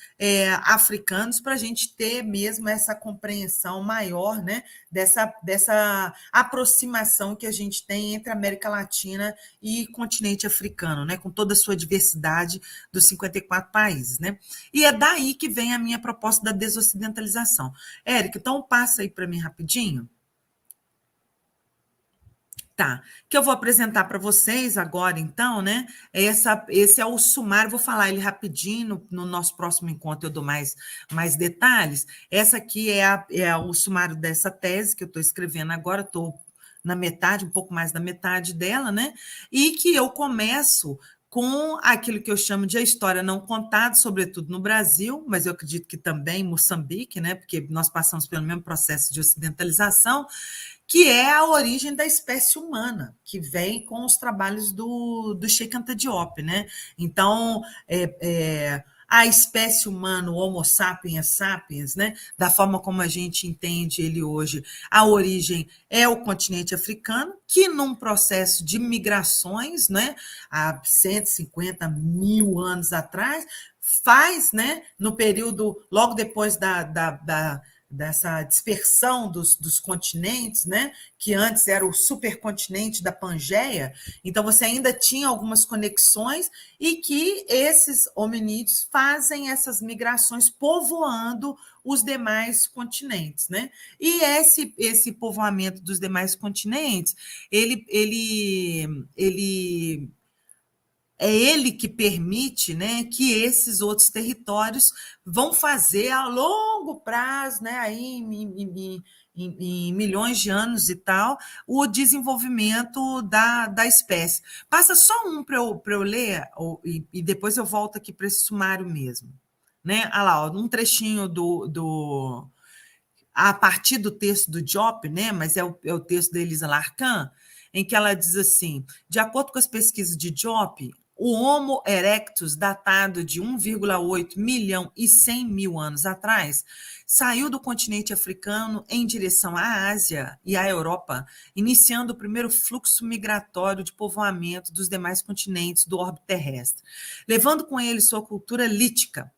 africanos, para a gente ter mesmo essa compreensão maior, né, dessa aproximação que a gente tem entre América Latina e continente africano, né, com toda a sua diversidade dos 54 países. Né? E é daí que vem a minha proposta da desocidentalização. Érica, então passa aí para mim rapidinho. Tá, que eu vou apresentar para vocês agora, então, né? Esse é o sumário, vou falar ele rapidinho, no nosso próximo encontro eu dou mais detalhes. Essa aqui é o sumário dessa tese que eu estou escrevendo agora, estou na metade, um pouco mais da metade dela, né? E que eu começo com aquilo que eu chamo de a história não contada, sobretudo no Brasil, mas eu acredito que também em Moçambique, né? Porque nós passamos pelo mesmo processo de ocidentalização, que é a origem da espécie humana, que vem com os trabalhos do Cheikh Anta Diop, né? Então, a espécie humana, o Homo sapiens sapiens, né? Da forma como a gente entende ele hoje, a origem é o continente africano, que num processo de migrações, né? Há 150 mil anos atrás, faz, né? No período, logo depois dessa dispersão dos continentes, né? Que antes era o supercontinente da Pangeia, então você ainda tinha algumas conexões e que esses hominídeos fazem essas migrações povoando os demais continentes, né? E esse povoamento dos demais continentes, é ele que permite, né, que esses outros territórios vão fazer a longo prazo, né, aí em milhões de anos e tal, o desenvolvimento da espécie. Passa só um para eu ler, e depois eu volto aqui para esse sumário mesmo. Né? Ah lá, ó, um trechinho a partir do texto do Diop, né, mas é o texto da Elisa Larcan, em que ela diz assim: de acordo com as pesquisas de Diop, O Homo erectus, datado de 1,8 milhão e 100 mil anos atrás, saiu do continente africano em direção à Ásia e à Europa, iniciando o primeiro fluxo migratório de povoamento dos demais continentes do orbe terrestre, levando com ele sua cultura lítica.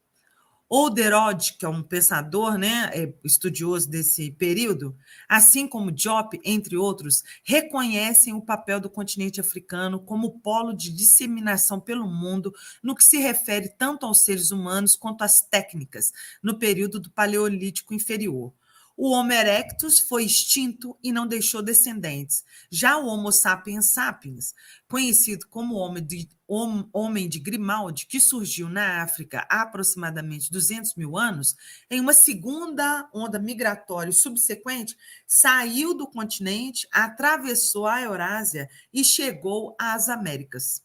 Olderod, que é um pensador, né, estudioso desse período, assim como Diop, entre outros, reconhecem o papel do continente africano como polo de disseminação pelo mundo no que se refere tanto aos seres humanos quanto às técnicas, no período do Paleolítico Inferior. O Homo erectus foi extinto e não deixou descendentes. Já o Homo sapiens sapiens, conhecido como homem de Grimaldi, que surgiu na África há aproximadamente 200 mil anos, em uma segunda onda migratória subsequente, saiu do continente, atravessou a Eurásia e chegou às Américas.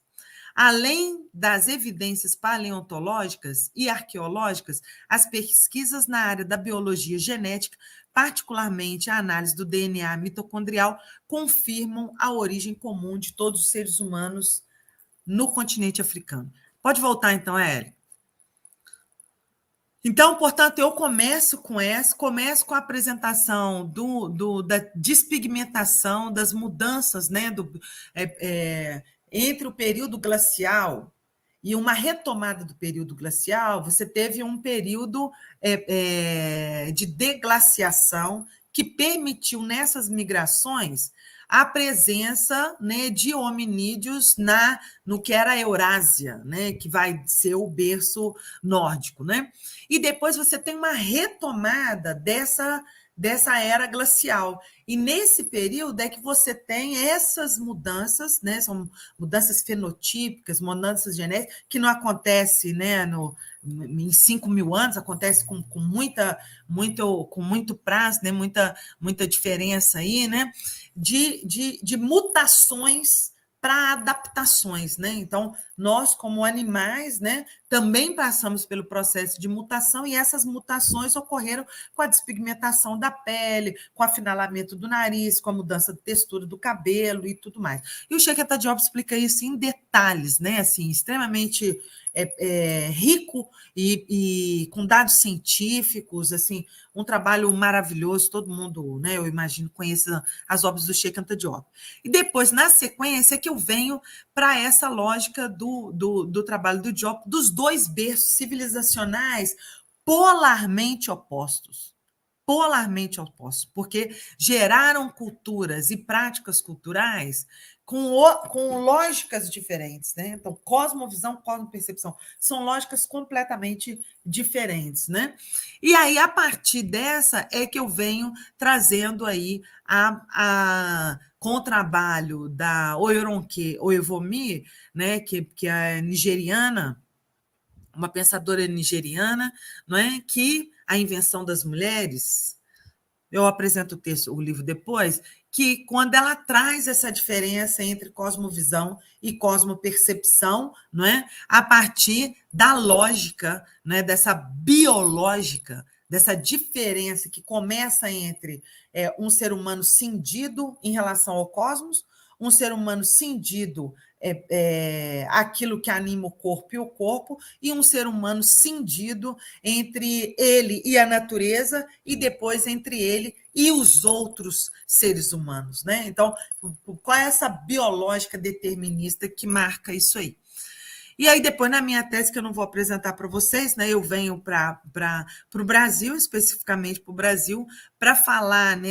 Além das evidências paleontológicas e arqueológicas, as pesquisas na área da biologia genética, particularmente a análise do DNA mitocondrial, confirmam a origem comum de todos os seres humanos no continente africano. Pode voltar, então, Hélio. Então, portanto, eu começo com a apresentação da despigmentação, das mudanças, né, entre o período glacial e uma retomada do período glacial. Você teve um período de deglaciação que permitiu nessas migrações a presença, né, de hominídeos no que era a Eurásia, né, que vai ser o berço nórdico, né? E depois você tem uma retomada dessa era glacial. E nesse período é que você tem essas mudanças, né? São mudanças fenotípicas, mudanças genéticas, que não acontece, né, em 5 mil anos, acontece com muito prazo, né? Muita diferença aí, né? De mutações para adaptações, né? Então, nós, como animais, né, também passamos pelo processo de mutação, e essas mutações ocorreram com a despigmentação da pele, com o afinalamento do nariz, com a mudança de textura do cabelo e tudo mais. E o Cheikh Diop explica isso em detalhes, né? Assim, extremamente rico e com dados científicos, assim, um trabalho maravilhoso. Todo mundo, né, eu imagino, conheça as obras do Cheikh Diop. E depois, na sequência, que eu venho para essa lógica do trabalho do Diop, dos dois berços civilizacionais polarmente opostos. Polarmente opostos, porque geraram culturas e práticas culturais com lógicas diferentes, né? Então, cosmovisão, cosmopercepção, são lógicas completamente diferentes, né? E aí, a partir dessa, é que eu venho trazendo aí com o trabalho da Oyoronke Oyevomi, né, que é nigeriana, uma pensadora nigeriana, não é? Que a invenção das mulheres, eu apresento o livro depois, que quando ela traz essa diferença entre cosmovisão e cosmopercepção, não é? A partir da lógica, não é? Dessa biológica, dessa diferença que começa entre um ser humano cindido em relação ao cosmos, um ser humano cindido aquilo que anima o corpo, e um ser humano cindido entre ele e a natureza, e depois entre ele e os outros seres humanos, né? Então, qual é essa biológica determinista que marca isso aí? E aí, depois, na minha tese, que eu não vou apresentar para vocês, né, eu venho para o Brasil, especificamente para o Brasil, para falar, né,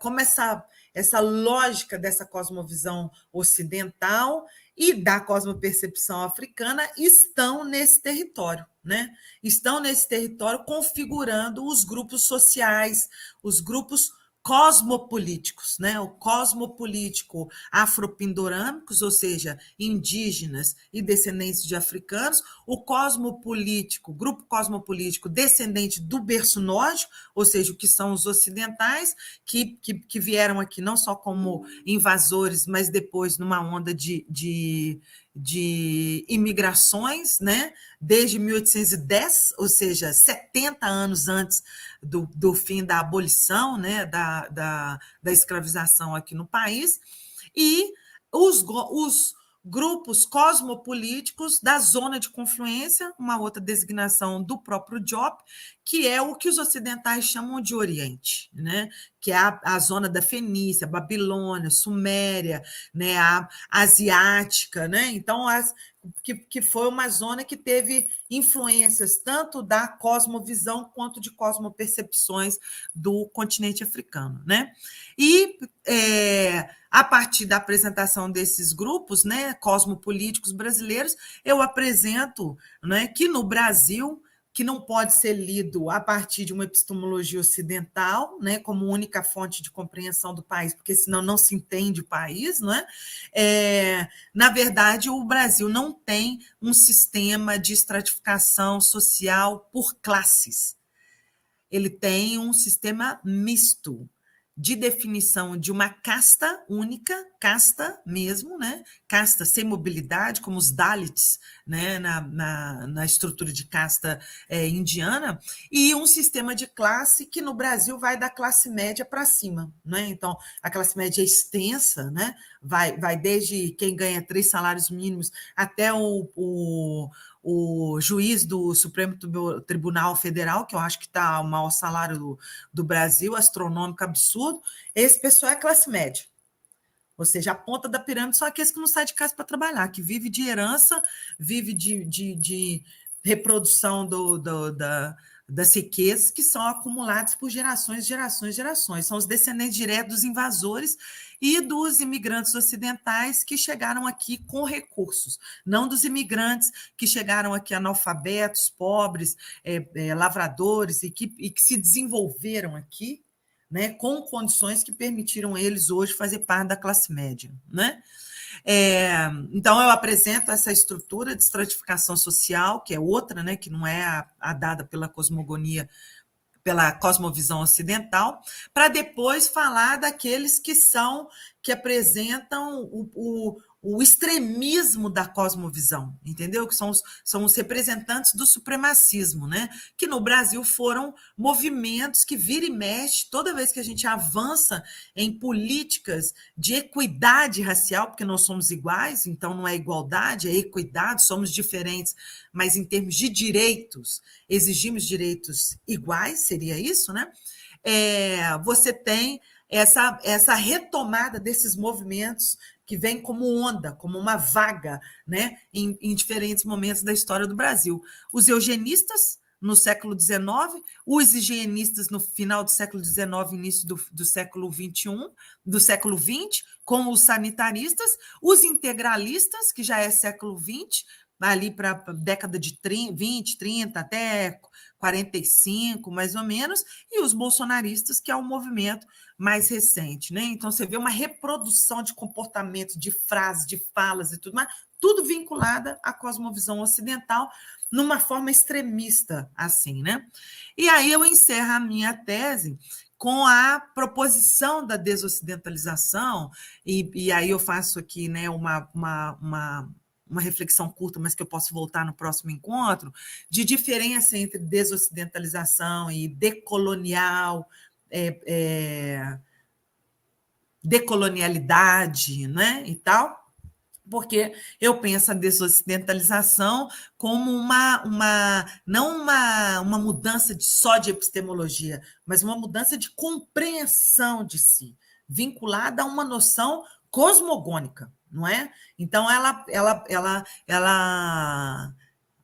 como essa lógica dessa cosmovisão ocidental e da cosmopercepção africana estão nesse território, né? Estão nesse território configurando os grupos sociais, os grupos cosmopolíticos, né? O cosmopolítico afropindorâmicos, ou seja, indígenas e descendentes de africanos, o cosmopolítico, grupo cosmopolítico descendente do berço nórdico, ou seja, o que são os ocidentais, que vieram aqui não só como invasores, mas depois numa onda de imigrações, né? Desde 1810, ou seja, 70 anos antes do fim da abolição, né? da escravização aqui no país, e os grupos cosmopolíticos da zona de confluência, uma outra designação do próprio Diop, que é o que os ocidentais chamam de Oriente, né? Que é a zona da Fenícia, Babilônia, Suméria, né? A asiática, né? Então, que foi uma zona que teve influências tanto da cosmovisão quanto de cosmopercepções do continente africano, né? E a partir da apresentação desses grupos, né, cosmopolíticos brasileiros, eu apresento, né, que no Brasil, que não pode ser lido a partir de uma epistemologia ocidental, né, como única fonte de compreensão do país, porque senão não se entende o país, não é? Na verdade, o Brasil não tem um sistema de estratificação social por classes. Ele tem um sistema misto de definição de uma casta única, casta mesmo, né? Casta sem mobilidade, como os Dalits, né? na estrutura de casta indiana, e um sistema de classe que no Brasil vai da classe média para cima, né? Então, a classe média é extensa, né? Vai desde quem ganha 3 salários mínimos até o juiz do Supremo Tribunal Federal, que eu acho que está o maior salário do Brasil, astronômico, absurdo. Esse pessoal é classe média. Ou seja, a ponta da pirâmide são aqueles que não saem de casa para trabalhar, que vive de herança, vive de reprodução das riquezas que são acumuladas por gerações, gerações, gerações. São os descendentes diretos dos invasores e dos imigrantes ocidentais que chegaram aqui com recursos, não dos imigrantes que chegaram aqui analfabetos, pobres, lavradores, e que se desenvolveram aqui, né, com condições que permitiram eles hoje fazer parte da classe média, né? Então, eu apresento essa estrutura de estratificação social, que é outra, né, que não é a dada pela cosmogonia, pela cosmovisão ocidental, para depois falar daqueles que apresentam o extremismo da cosmovisão, entendeu? Que são os representantes do supremacismo, né? Que no Brasil foram movimentos que vira e mexe, toda vez que a gente avança em políticas de equidade racial, porque nós somos iguais, então não é igualdade, é equidade, somos diferentes, mas em termos de direitos, exigimos direitos iguais, seria isso, né? Você tem essa retomada desses movimentos que vem como onda, como uma vaga, né, em diferentes momentos da história do Brasil. Os eugenistas, no século XIX, os higienistas no final do século XIX, início do século XXI, do século XX, com os sanitaristas, os integralistas, que já é século XX, ali para a década de 20, 30, até 45, mais ou menos, e os bolsonaristas, que é um movimento mais recente, né? Então, você vê uma reprodução de comportamento, de frases, de falas e tudo mais, tudo vinculada à cosmovisão ocidental, numa forma extremista, assim, né? E aí eu encerro a minha tese com a proposição da desocidentalização, e aí eu faço aqui, né, uma reflexão curta, mas que eu posso voltar no próximo encontro, de diferença entre desocidentalização e decolonialidade, né, e tal, porque eu penso a desocidentalização como não uma mudança só de epistemologia, mas uma mudança de compreensão de si, vinculada a uma noção cosmogônica, não é? Então, ela,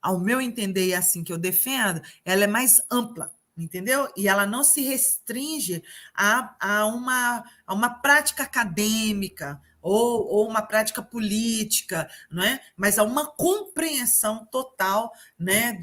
ao meu entender, e assim que eu defendo, ela é mais ampla, entendeu? E ela não se restringe a uma prática acadêmica ou uma prática política, não é? Mas a uma compreensão total, né,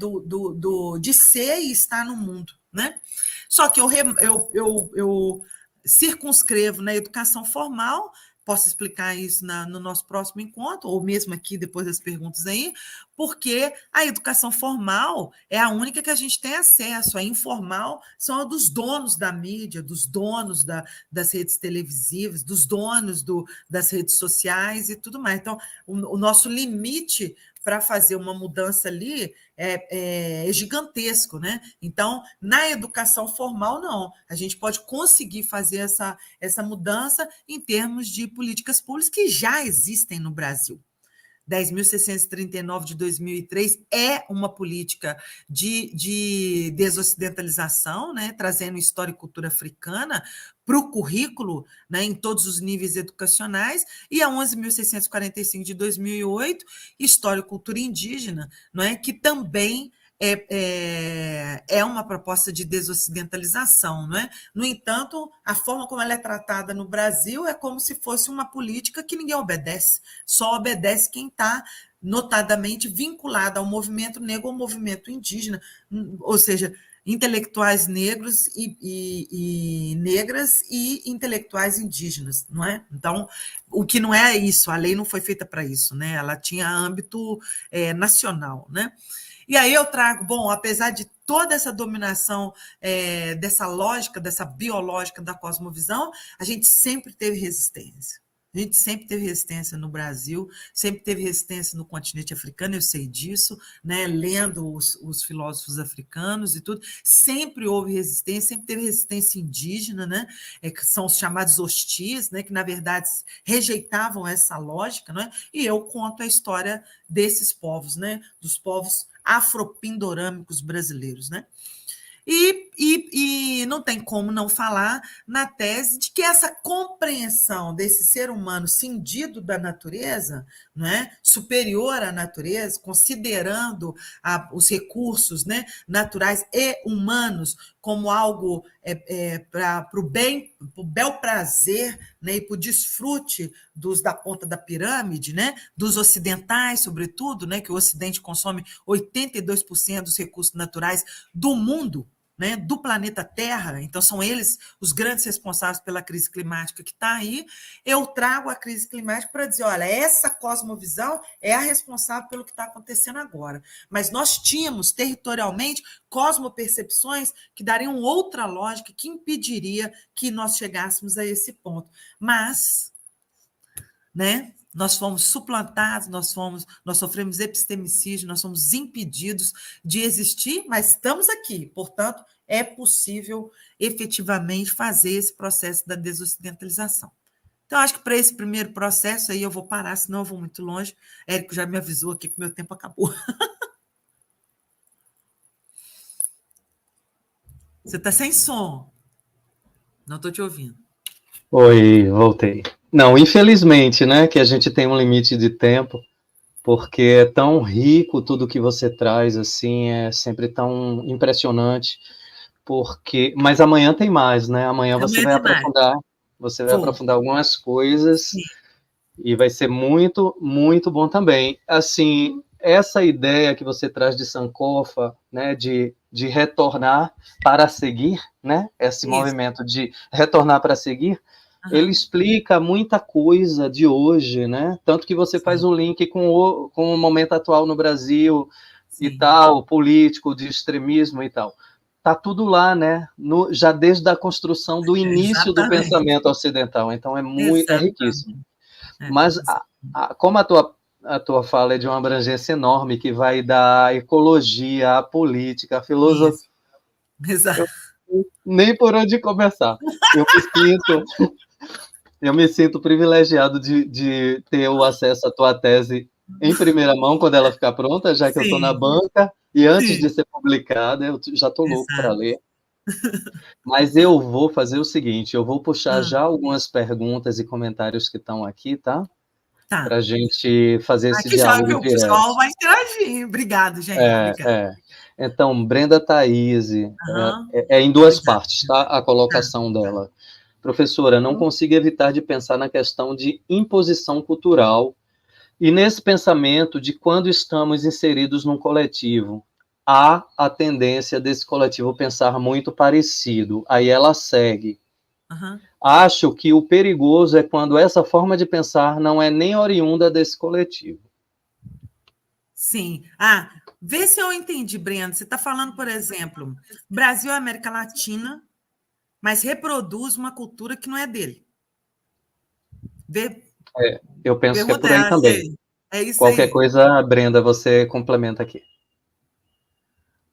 de ser e estar no mundo, né? Só que eu circunscrevo na educação formal. Posso explicar isso no nosso próximo encontro, ou mesmo aqui, depois das perguntas aí, porque a educação formal é a única que a gente tem acesso, a informal são a dos donos da mídia, dos donos das redes televisivas, dos donos das redes sociais e tudo mais. Então, o nosso limite para fazer uma mudança ali é gigantesco, né? Então, na educação formal, não. A gente pode conseguir fazer essa mudança em termos de políticas públicas que já existem no Brasil, 10.639 de 2003 é uma política de desocidentalização, né, trazendo história e cultura africana para o currículo, né, em todos os níveis educacionais, e a 11.645 de 2008, história e cultura indígena, não é, que também é uma proposta de desocidentalização, não é? No entanto, a forma como ela é tratada no Brasil é como se fosse uma política que ninguém obedece, só obedece quem está notadamente vinculado ao movimento negro ou ao movimento indígena, ou seja, intelectuais negros e negras e intelectuais indígenas, não é? Então, o que não é isso, a lei não foi feita para isso, né? Ela tinha âmbito nacional, né? E aí eu trago, bom, apesar de toda essa dominação dessa lógica, dessa biológica da cosmovisão, a gente sempre teve resistência. A gente sempre teve resistência no Brasil, sempre teve resistência no continente africano, eu sei disso, né? Lendo os filósofos africanos e tudo, sempre houve resistência, sempre teve resistência indígena, né? Que são os chamados hostis, né? Que na verdade rejeitavam essa lógica, né? E eu conto a história desses povos, né? Dos povos afropindorâmicos brasileiros, né? E não tem como não falar na tese de que essa compreensão desse ser humano cindido da natureza, né, superior à natureza, considerando os recursos, né, naturais e humanos como algo para o bem, para o bel prazer, né, e para o desfrute dos da ponta da pirâmide, né, dos ocidentais, sobretudo, né, que o Ocidente consome 82% dos recursos naturais do mundo, né, do planeta Terra, então são eles os grandes responsáveis pela crise climática que está aí. Eu trago a crise climática para dizer, olha, essa cosmovisão é a responsável pelo que está acontecendo agora. Mas nós tínhamos, territorialmente, cosmopercepções que dariam outra lógica, que impediria que nós chegássemos a esse ponto. Mas, né, nós fomos suplantados, nós sofremos epistemicídio, nós somos impedidos de existir, mas estamos aqui. Portanto, é possível efetivamente fazer esse processo da desocidentalização. Então, acho que para esse primeiro processo aí eu vou parar, senão eu vou muito longe. Érico já me avisou aqui que meu tempo acabou. Você está sem som. Não estou te ouvindo. Oi, voltei. Não, infelizmente, né, que a gente tem um limite de tempo, porque é tão rico tudo que você traz, assim, é sempre tão impressionante, porque... Mas amanhã tem mais, né? Amanhã Amanhã tem mais. você vai Vou. aprofundar algumas coisas Sim. e vai ser muito, muito bom também. Assim, essa ideia que você traz de Sankofa, né, de retornar para seguir, né, esse Isso. movimento de retornar para seguir, ele explica muita coisa de hoje, né? Tanto que você faz um link com o momento atual no Brasil e tal, político, de extremismo e tal. Tá tudo lá, né? Já desde a construção do início do Exatamente. pensamento ocidental. Então é riquíssimo. Exatamente. Mas como a tua fala é de uma abrangência enorme que vai da ecologia, à política, à filosofia, Isso. Exato. nem por onde começar. Eu me sinto privilegiado de ter o acesso à tua tese em primeira mão quando ela ficar pronta, já que eu estou na Sim, banca e antes sim. de ser publicada, eu já estou louco para Exato. ler. Mas eu vou fazer o seguinte, eu vou puxar Hã. já algumas perguntas e comentários que estão aqui, tá? Tá. Para a gente fazer esse Que já que diálogo o direto. pessoal vai interagir. Obrigado, gente. Obrigada. Então, Brenda Thaís, Aham. em duas Obrigada. partes, tá? A Tá. colocação dela. Professora, não consigo evitar de pensar na questão de imposição cultural e nesse pensamento de quando estamos inseridos num coletivo, há a tendência desse coletivo pensar muito parecido. Aí ela segue. Aham. Acho que o perigoso é quando essa forma de pensar não é nem oriunda desse coletivo. Sim. Vê se eu entendi, Breno. Você está falando, por exemplo, Brasil é América Latina, mas reproduz uma cultura que não é dele. Eu penso que é Pergunta por aí é, também. é isso Qualquer aí. coisa, Brenda, você complementa aqui.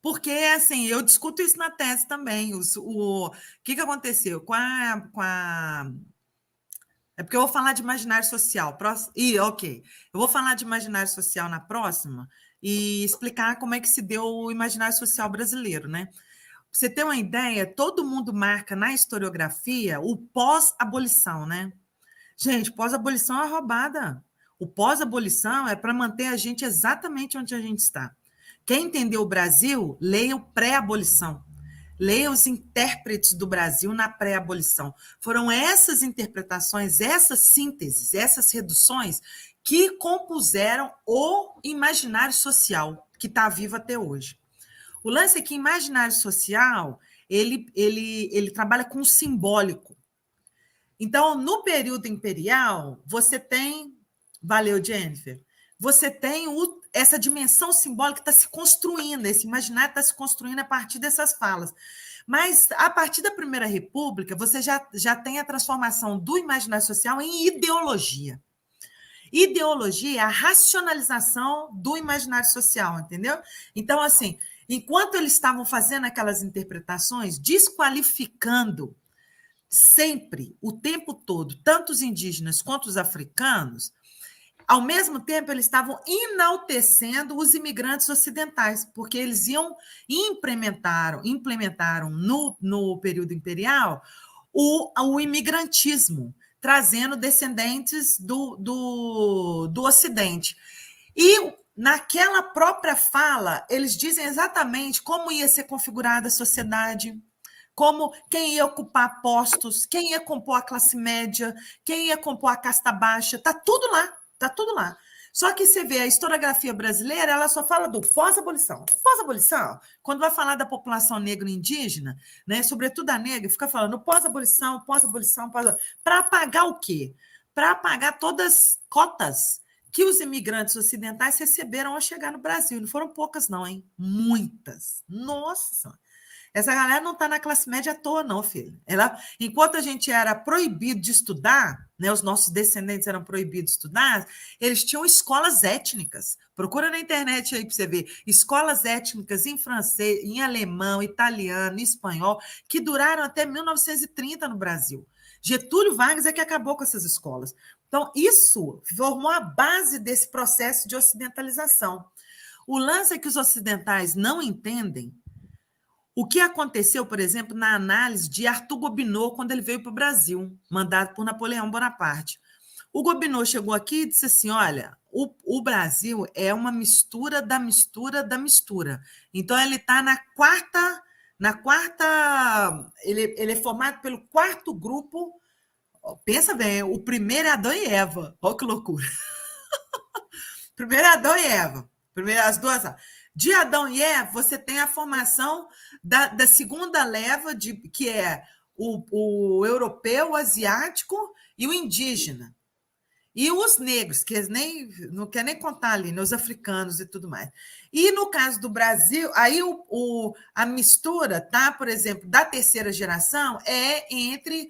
Porque, assim, eu discuto isso na tese também. O que aconteceu? Com a É porque eu vou falar de imaginário social. Ok. Eu vou falar de imaginário social na próxima e explicar como é que se deu o imaginário social brasileiro, né? Pra você ter uma ideia, todo mundo marca na historiografia o pós-abolição, né? Gente, pós-abolição é roubada. O pós-abolição é para manter a gente exatamente onde a gente está. Quem entendeu o Brasil, leia o pré-abolição. Leia os intérpretes do Brasil na pré-abolição. Foram essas interpretações, essas sínteses, essas reduções que compuseram o imaginário social, que está vivo até hoje. O lance é que imaginário social, ele trabalha com o simbólico. Então, no período imperial, você tem... Valeu, Jennifer. Você tem essa dimensão simbólica que está se construindo, esse imaginário está se construindo a partir dessas falas. Mas, a partir da Primeira República, você já tem a transformação do imaginário social em ideologia. Ideologia é a racionalização do imaginário social, entendeu? Então, assim, enquanto eles estavam fazendo aquelas interpretações, desqualificando sempre, o tempo todo, tanto os indígenas quanto os africanos, ao mesmo tempo eles estavam enaltecendo os imigrantes ocidentais, porque eles implementaram no período imperial o imigrantismo, trazendo descendentes do Ocidente. E naquela própria fala, eles dizem exatamente como ia ser configurada a sociedade, como quem ia ocupar postos, quem ia compor a classe média, quem ia compor a casta baixa, está tudo lá, está tudo lá. Só que você vê a historiografia brasileira, ela só fala do pós-abolição. Pós-abolição, quando vai falar da população negra e indígena, né, sobretudo a negra, fica falando pós-abolição, pós-abolição, para apagar o quê? Para apagar todas as cotas que os imigrantes ocidentais receberam ao chegar no Brasil. Não foram poucas, não, hein? Muitas. Nossa Senhora. Essa galera não está na classe média à toa, não, filho. Enquanto a gente era proibido de estudar, né, os nossos descendentes eram proibidos de estudar, eles tinham escolas étnicas. Procura na internet aí para você ver. Escolas étnicas em francês, em alemão, italiano, espanhol, que duraram até 1930 no Brasil. Getúlio Vargas é que acabou com essas escolas. Então, isso formou a base desse processo de ocidentalização. O lance é que os ocidentais não entendem o que aconteceu, por exemplo, na análise de Arthur Gobineau quando ele veio para o Brasil, mandado por Napoleão Bonaparte. O Gobineau chegou aqui e disse assim, olha, o Brasil é uma mistura da mistura da mistura. Então, ele está na quarta... Ele é formado pelo quarto grupo. Pensa bem, o primeiro é Adão e Eva. Olha que loucura. Primeiro é Adão e Eva. As duas... De Adão e Eva, você tem a formação da segunda leva, que é o europeu, o asiático e o indígena. E os negros, que não quer nem contar ali, né, os africanos e tudo mais. E no caso do Brasil, aí a mistura, tá, por exemplo, da terceira geração é entre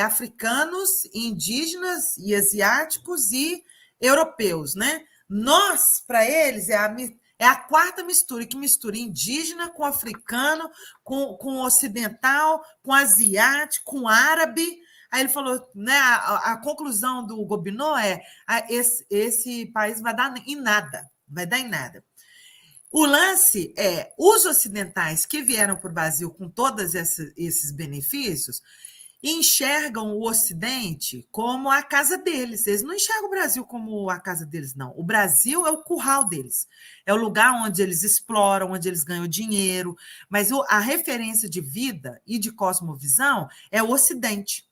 africanos, indígenas e asiáticos e europeus, né? Nós, para eles, é a quarta mistura, que mistura indígena com africano, com ocidental, com asiático, com árabe. Aí ele falou, né, a conclusão do Gobineau é esse país vai dar em nada, vai dar em nada. O lance é, os ocidentais que vieram para o Brasil com todos esses benefícios enxergam o Ocidente como a casa deles. Eles não enxergam o Brasil como a casa deles, não. O Brasil é o curral deles. É o lugar onde eles exploram, onde eles ganham dinheiro. Mas a referência de vida e de cosmovisão é o Ocidente.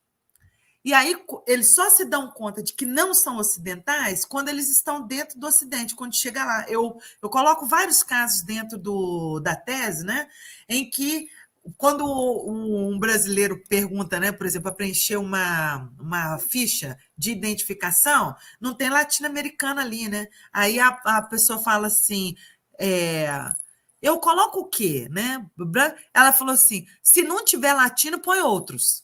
E aí eles só se dão conta de que não são ocidentais quando eles estão dentro do Ocidente, quando chega lá. Eu coloco vários casos dentro da tese, né, em que quando um brasileiro pergunta, né, por exemplo, para preencher uma ficha de identificação, não tem latino-americano ali, né? Aí a pessoa fala assim, eu coloco o quê, né? Ela falou assim, se não tiver latino, põe outros.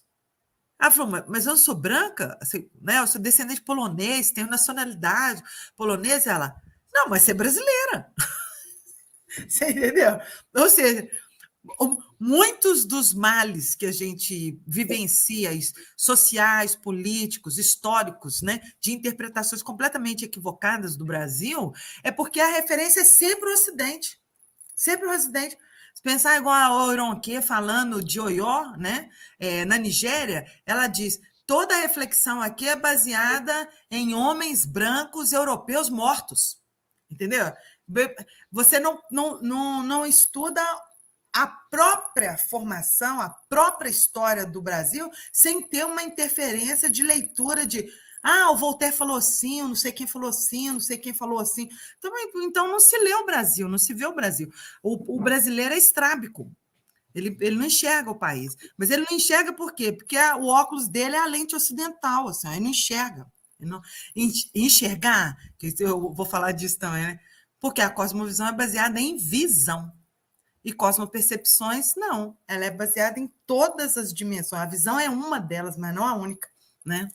Ela falou, mas eu não sou branca? Assim, né? Eu sou descendente polonês, tenho nacionalidade polonesa. Ela, não, mas você é brasileira. Você entendeu? Ou seja, Muitos dos males que a gente vivencia, sociais, políticos, históricos, né, de interpretações completamente equivocadas do Brasil, é porque a referência é sempre o Ocidente. Sempre o Ocidente. Se pensar igual a Oronque falando de Oió, né, na Nigéria, ela diz: toda a reflexão aqui é baseada em homens brancos europeus mortos. Entendeu? Você não estuda a própria formação, a própria história do Brasil, sem ter uma interferência de leitura de o Voltaire falou assim, não sei quem falou assim, não sei quem falou assim. Então não se lê o Brasil, não se vê o Brasil. O brasileiro é estrábico. Ele não enxerga o país. Mas ele não enxerga por quê? Porque o óculos dele é a lente ocidental, assim, aí não enxerga. Não, enxergar, que eu vou falar disso também, né? Porque a cosmovisão é baseada em visão. E cosmopercepções, não. Ela é baseada em todas as dimensões. A visão é uma delas, mas não a única, né?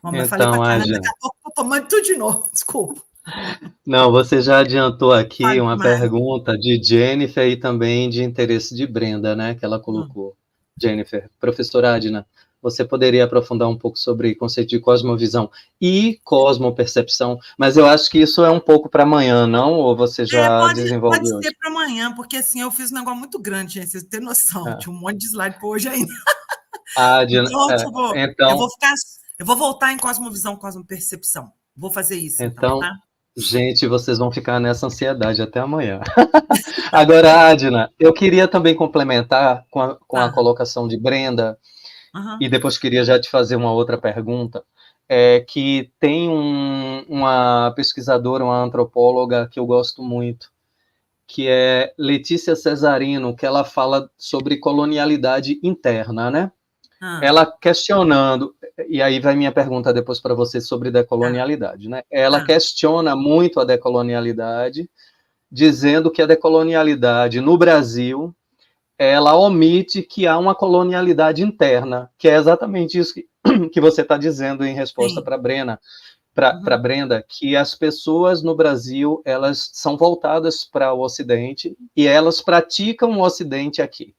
Bom, eu falei para Então, caramba, Adriana, daqui a pouco estou tomando tudo de novo. Desculpa. não, você já adiantou aqui Fale uma demais. pergunta de Jennifer e também de interesse de Brenda, né, que ela colocou. Jennifer, professora Adna, você poderia aprofundar um pouco sobre o conceito de cosmovisão e cosmopercepção, mas eu acho que isso é um pouco para amanhã, não? Ou você já Pode desenvolve hoje? ser para amanhã, porque assim eu fiz um negócio muito grande, gente. Vocês têm noção. Ah, Tinha um monte de slide para hoje ainda. Adna, Então, tipo, então, eu vou voltar em cosmovisão, cosmopercepção. Vou fazer isso, então, então, tá? gente, vocês vão ficar nessa ansiedade até amanhã. Agora, Adna, eu queria também complementar com a Tá. colocação de Brenda, e Uhum. depois queria já te fazer uma outra pergunta, que tem uma pesquisadora, uma antropóloga que eu gosto muito, que é Letícia Cesarino, que ela fala sobre colonialidade interna, né? Ah, Ela questionando, e aí vai minha pergunta depois para você sobre tá, decolonialidade, né? Ela tá. questiona muito a decolonialidade, dizendo que a decolonialidade no Brasil ela omite que há uma colonialidade interna, que é exatamente isso que você está dizendo em resposta Sim. para Uhum. Brenda, que as pessoas no Brasil elas são voltadas para o Ocidente e elas praticam o Ocidente aqui,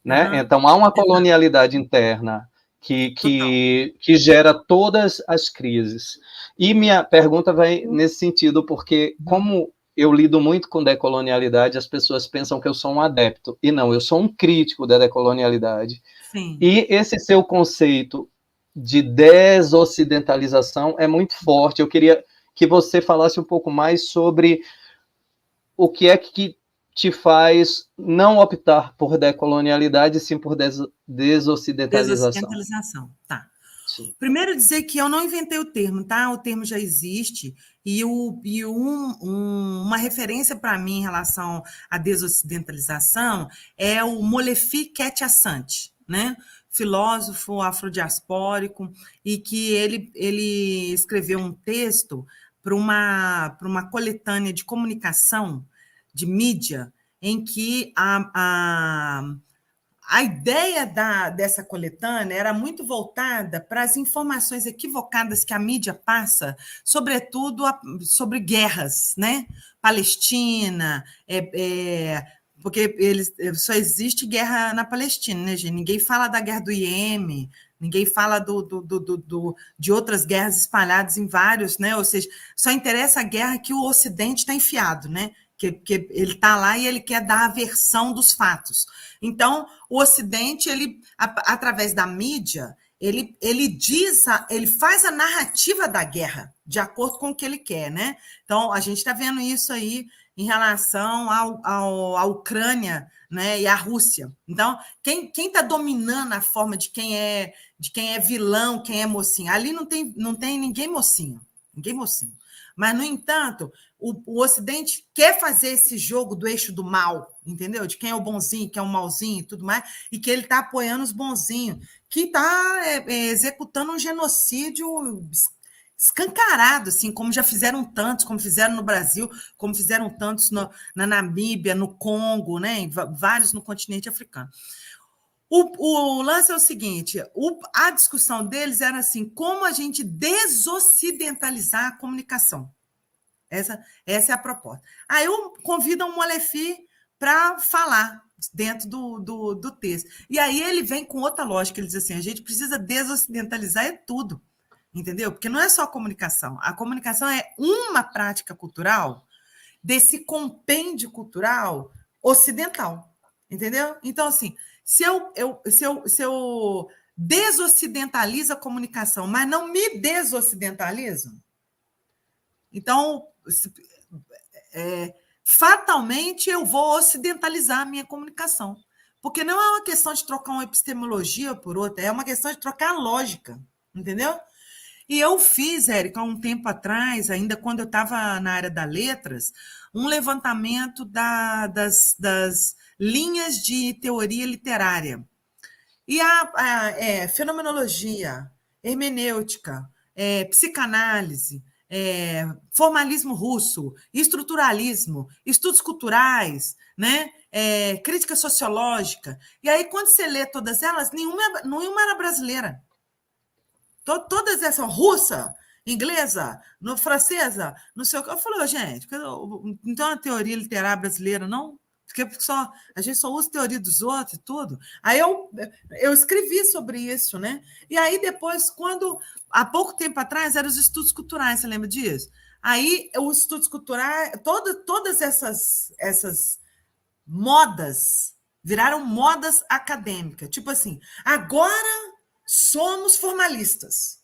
né? Uhum. Então há uma Exato. colonialidade interna Total. que gera todas as crises. E minha pergunta vai nesse sentido, porque Uhum. como eu lido muito com decolonialidade, as pessoas pensam que eu sou um adepto. E não, eu sou um crítico da decolonialidade. Sim. E esse seu conceito de desocidentalização é muito forte. Eu queria que você falasse um pouco mais sobre o que é que te faz não optar por decolonialidade, sim por desocidentalização. Desocidentalização. Tá. Sim. Primeiro dizer que eu não inventei o termo, tá? O termo já existe uma referência para mim em relação à desocidentalização é o Molefi Ketchassant, né? Filósofo afrodiaspórico e que ele escreveu um texto para uma coletânea de comunicação de mídia em que a ideia dessa coletânea era muito voltada para as informações equivocadas que a mídia passa, sobretudo sobre guerras, né? Palestina, porque só existe guerra na Palestina, né, gente? Ninguém fala da guerra do Iêmen, ninguém fala de outras guerras espalhadas em vários, né? Ou seja, só interessa a guerra que o Ocidente está enfiado, né? Que ele está lá e ele quer dar a versão dos fatos. Então, o Ocidente, através da mídia, ele faz a narrativa da guerra de acordo com o que ele quer, né? Então, a gente está vendo isso aí em relação à Ucrânia, né, e à Rússia. Então, quem está dominando a forma de quem é vilão, quem é mocinho? Ali não tem ninguém mocinho, ninguém mocinho. Mas, no entanto, o Ocidente quer fazer esse jogo do eixo do mal, entendeu? De quem é o bonzinho, quem é o malzinho e tudo mais, e que ele está apoiando os bonzinhos, que está executando um genocídio escancarado, assim, como já fizeram tantos, como fizeram no Brasil, como fizeram tantos na Namíbia, no Congo, né? Vários no continente africano. O lance é o seguinte: a discussão deles era assim, como a gente desocidentalizar a comunicação. Essa é a proposta. Aí eu convido um Molefi para falar dentro do texto. E aí ele vem com outra lógica, ele diz assim, a gente precisa desocidentalizar é tudo, entendeu? Porque não é só a comunicação é uma prática cultural desse compêndio cultural ocidental, entendeu? Então, assim, se eu desocidentalizo a comunicação, mas não me desocidentalizo, então, fatalmente eu vou ocidentalizar a minha comunicação. Porque não é uma questão de trocar uma epistemologia por outra, é uma questão de trocar a lógica, entendeu? E eu fiz, Érica, há um tempo atrás, ainda quando eu estava na área das letras, um levantamento das linhas de teoria literária. E a fenomenologia, hermenêutica, psicanálise, formalismo russo, estruturalismo, estudos culturais, né? Crítica sociológica. E aí, quando você lê todas elas, nenhuma era brasileira. Todas essas, russa, inglesa, francesa, não sei o que. Eu falei, gente, então a teoria literária brasileira não? Porque a gente só usa teoria dos outros e tudo. Aí eu escrevi sobre isso, né? E aí depois, há pouco tempo atrás, eram os estudos culturais, você lembra disso? Aí os estudos culturais, todas essas modas viraram modas acadêmicas. Tipo assim, agora somos formalistas.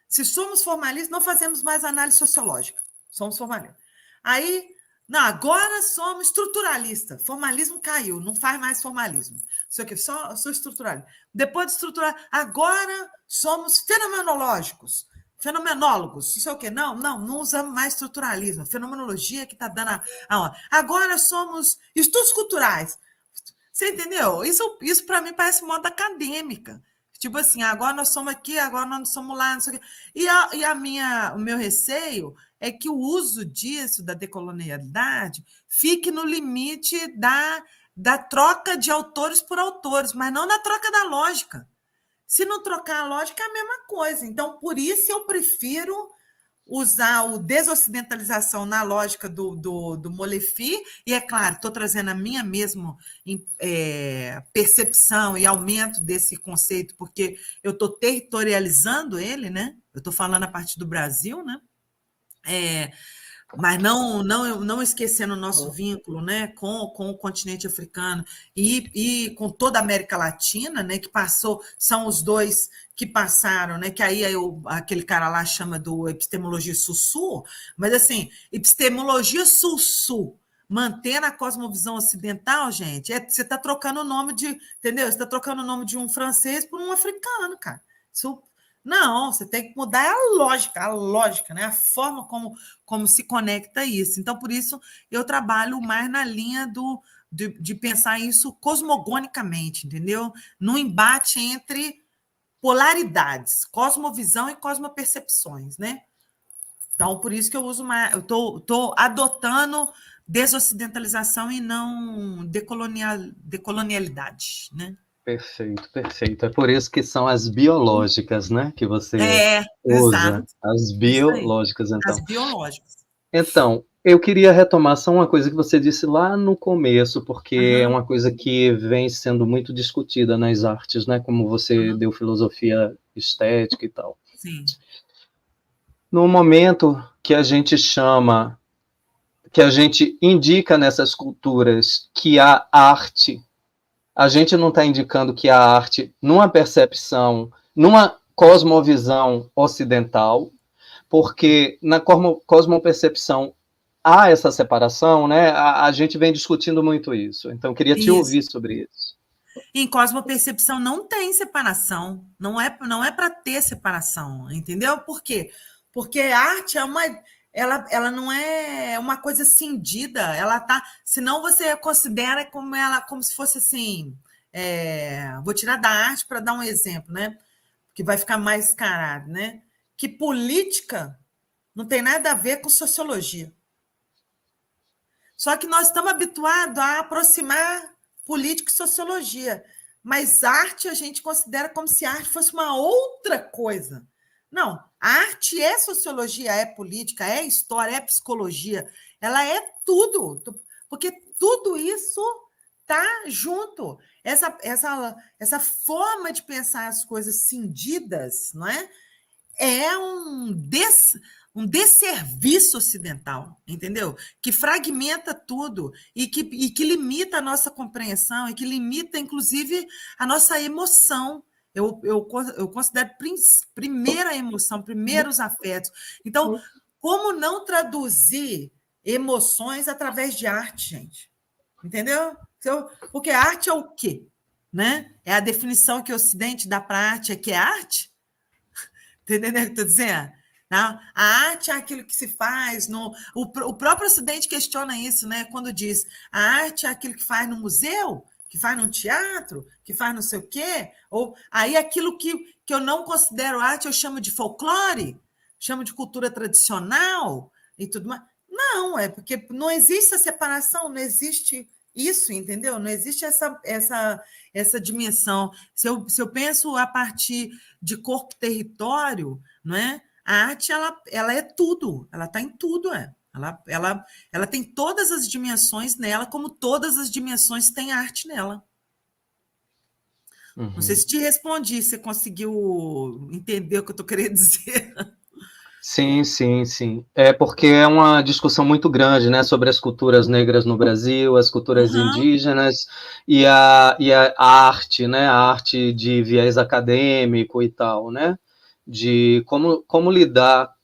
Se somos formalistas, não fazemos mais análise sociológica. Somos formalistas. Aí, não, agora somos estruturalistas. Formalismo caiu, não faz mais formalismo. Isso aqui, só estruturalista. Depois de estrutural, agora somos fenomenológicos. Fenomenólogos, não sei o quê. Não usamos mais estruturalismo. Fenomenologia que está dando agora somos estudos culturais. Você entendeu? Isso para mim parece moda acadêmica. Tipo assim, agora nós somos aqui, agora nós somos lá, não sei o quê. O meu receio é que o uso disso, da decolonialidade, fique no limite da troca de autores por autores, mas não na troca da lógica. Se não trocar a lógica, é a mesma coisa. Então, por isso eu prefiro usar o desocidentalização na lógica do Molefi, e é claro, estou trazendo a minha mesma percepção e aumento desse conceito, porque eu estou territorializando ele, né? Eu estou falando a partir do Brasil, né? Mas não esquecendo o nosso vínculo, né, com o continente africano e com toda a América Latina, né, que passou, são os dois que passaram, né, que aí aquele cara lá chama do epistemologia sul-sul, mas assim, epistemologia sul-sul, mantendo a cosmovisão ocidental, gente, você está trocando o nome entendeu? Você está trocando o nome de um francês por um africano, cara. Isso não, você tem que mudar a lógica, né? A forma como se conecta isso. Então, por isso, eu trabalho mais na linha de pensar isso cosmogonicamente, entendeu? No embate entre polaridades, cosmovisão e cosmopercepções, né? Então, por isso que eu uso mais, eu estou adotando desocidentalização e não decolonialidade, né? Perfeito, perfeito. É por isso que são as biológicas, né, que você Exato. usa. As Isso aí. biológicas, então. As biológicas. Então, eu queria retomar só uma coisa que você disse lá no começo, porque é uma coisa que vem sendo muito discutida nas artes, né, como você deu filosofia estética e tal. Sim. No momento que a gente indica nessas culturas que há arte, a gente não está indicando que há arte numa percepção, numa cosmovisão ocidental, porque na cosmopercepção há essa separação, né? A gente vem discutindo muito isso. Então, queria te ouvir sobre isso. Em cosmopercepção não tem separação, não é para ter separação, entendeu? Por quê? Porque a arte ela não é uma coisa cindida, ela tá, senão você considera como se fosse assim, vou tirar da arte para dar um exemplo, né? Que vai ficar mais escarado, né? Que política não tem nada a ver com sociologia. Só que nós estamos habituados a aproximar política e sociologia, mas arte a gente considera como se arte fosse uma outra coisa. Não, a arte é sociologia, é política, é história, é psicologia, ela é tudo. Porque tudo isso tá junto. Essa forma de pensar as coisas cindidas, não é? É um desserviço ocidental, entendeu? Que fragmenta tudo e que limita a nossa compreensão e que limita, inclusive, a nossa emoção. Eu considero primeira emoção, primeiros afetos. Então, como não traduzir emoções através de arte, gente? Entendeu? Porque arte é o quê? Né? É a definição que o Ocidente dá para a arte, é que é arte? Tá entendendo o que eu estou dizendo? Não? A arte é aquilo que se faz. O próprio Ocidente questiona isso, né? Quando diz a arte é aquilo que faz no museu, que faz no teatro, que faz não sei o quê. Ou aí aquilo que eu não considero arte, eu chamo de folclore, chamo de cultura tradicional e tudo mais. Não, é porque não existe a separação, não existe isso, entendeu? Não existe essa dimensão. Se eu penso a partir de corpo-território, não é? A arte ela é tudo, ela está em tudo, é. Ela tem todas as dimensões nela, como todas as dimensões têm arte nela. Não sei se te respondi, você conseguiu entender o que eu estou querendo dizer. Sim, sim, sim. É porque é uma discussão muito grande, né, sobre as culturas negras no Brasil, as culturas indígenas e a arte, né, a arte de viés acadêmico e tal, né, de como lidar.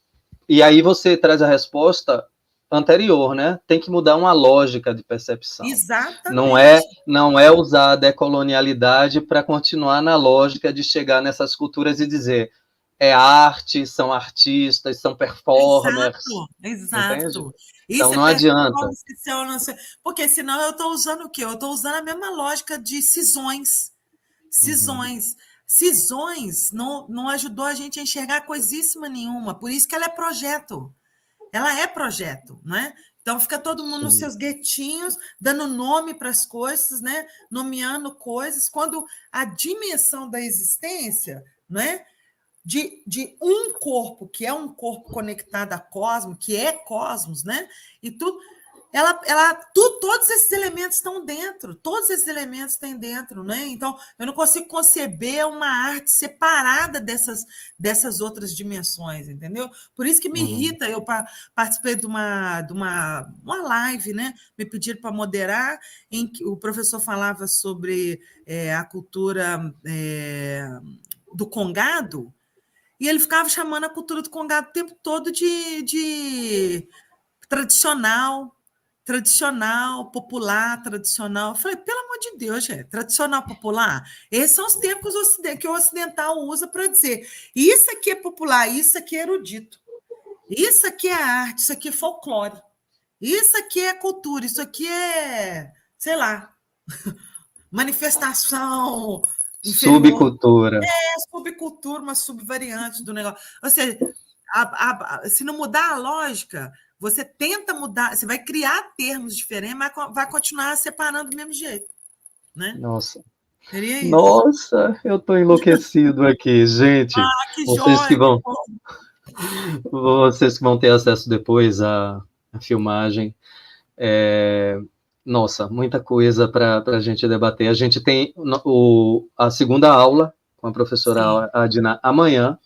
E aí você traz a resposta anterior, né? Tem que mudar uma lógica de percepção. Exatamente. Não é usar a decolonialidade para continuar na lógica de chegar nessas culturas e dizer é arte, são artistas, são performers, entende? Exato. Então Isso é não adianta. performance, porque senão eu estou usando o quê? Eu estou usando a mesma lógica de cisões. Cisões. Cisões não ajudou a gente a enxergar coisíssima nenhuma. Por isso que ela é projeto. Ela é projeto, né? Então fica todo mundo nos Sim. seus guetinhos, dando nome para as coisas, né? Nomeando coisas, quando a dimensão da existência, né? De um corpo, que é um corpo conectado a cosmos, que é cosmos, né? E tudo, todos esses elementos estão dentro, todos esses elementos têm dentro, né? Então, eu não consigo conceber uma arte separada dessas outras dimensões, entendeu? Por isso que me irrita, eu participei de uma live, né? Me pediram para moderar, em que o professor falava sobre a cultura do Congado, e ele ficava chamando a cultura do Congado o tempo todo de tradicional, popular, tradicional. Eu falei, pelo amor de Deus, gente, tradicional, popular. Esses são os termos que o ocidental usa para dizer isso aqui é popular, isso aqui é erudito, isso aqui é arte, isso aqui é folclore, isso aqui é cultura, isso aqui é, sei lá, manifestação inferior. Subcultura. Subcultura, uma subvariante do negócio. Ou seja, se não mudar a lógica, você tenta mudar, você vai criar termos diferentes, mas vai continuar separando do mesmo jeito. Né? Nossa. Seria isso. Nossa, eu tô enlouquecido aqui, gente. Que Vocês que joia! vão, vocês que vão ter acesso depois à filmagem. Nossa, muita coisa para a gente debater. A gente tem a segunda aula com a professora Adina amanhã,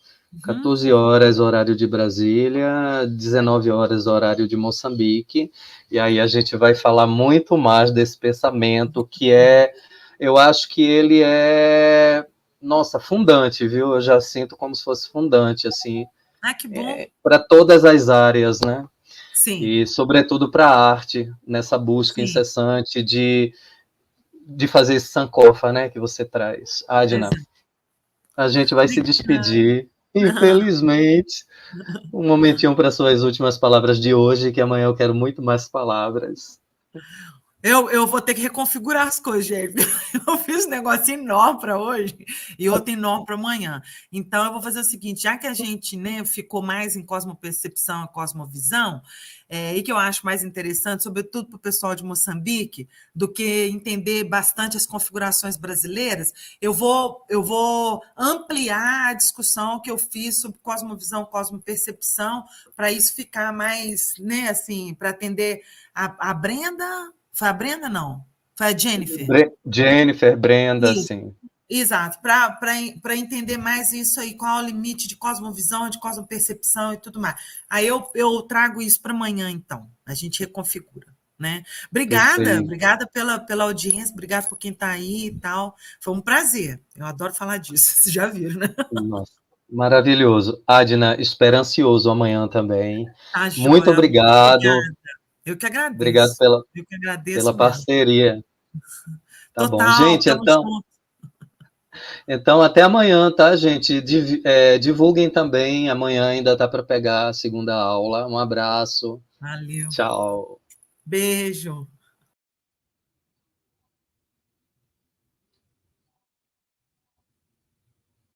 14 horas, horário de Brasília, 19 horas, horário de Moçambique. E aí a gente vai falar muito mais desse pensamento que eu acho que ele é, nossa, fundante, viu? Eu já sinto como se fosse fundante, assim, que bom. para todas as áreas, né? Sim. E, sobretudo, para a arte, nessa busca incessante de fazer esse sankofa, né, que você traz. Adina, a gente vai se despedir, infelizmente. Um momentinho para suas últimas palavras de hoje, que amanhã eu quero muito mais palavras. Eu vou ter que reconfigurar as coisas, gente. Eu fiz um negócio enorme para hoje e outro enorme para amanhã. Então, eu vou fazer o seguinte: já que a gente, né, ficou mais em cosmopercepção e cosmovisão, e que eu acho mais interessante, sobretudo para o pessoal de Moçambique, do que entender bastante as configurações brasileiras, eu vou ampliar a discussão que eu fiz sobre cosmovisão, cosmopercepção, para isso ficar mais, né, assim, para atender a Brenda, Foi a Brenda, não? Foi a Jennifer? Jennifer, Brenda, Isso, sim. exato, para entender mais isso aí, qual é o limite de cosmovisão, de cosmopercepção e tudo mais. Aí eu trago isso para amanhã, então. A gente reconfigura. Né? Obrigada, Perfeito. obrigada pela audiência, obrigada por quem está aí e tal. Foi um prazer. Eu adoro falar disso, vocês já viram, né? Nossa, maravilhoso. Adna, esperancioso amanhã também. Tá Muito joia. obrigado. Obrigada. Eu que Obrigado agradeço. Eu que pela agradeço mesmo. parceria. Tá bom. Total, Gente, estamos então, juntos. então até amanhã, tá, gente? Divulguem também. Amanhã ainda dá para pegar a segunda aula. Um abraço. Valeu. Tchau. Beijo.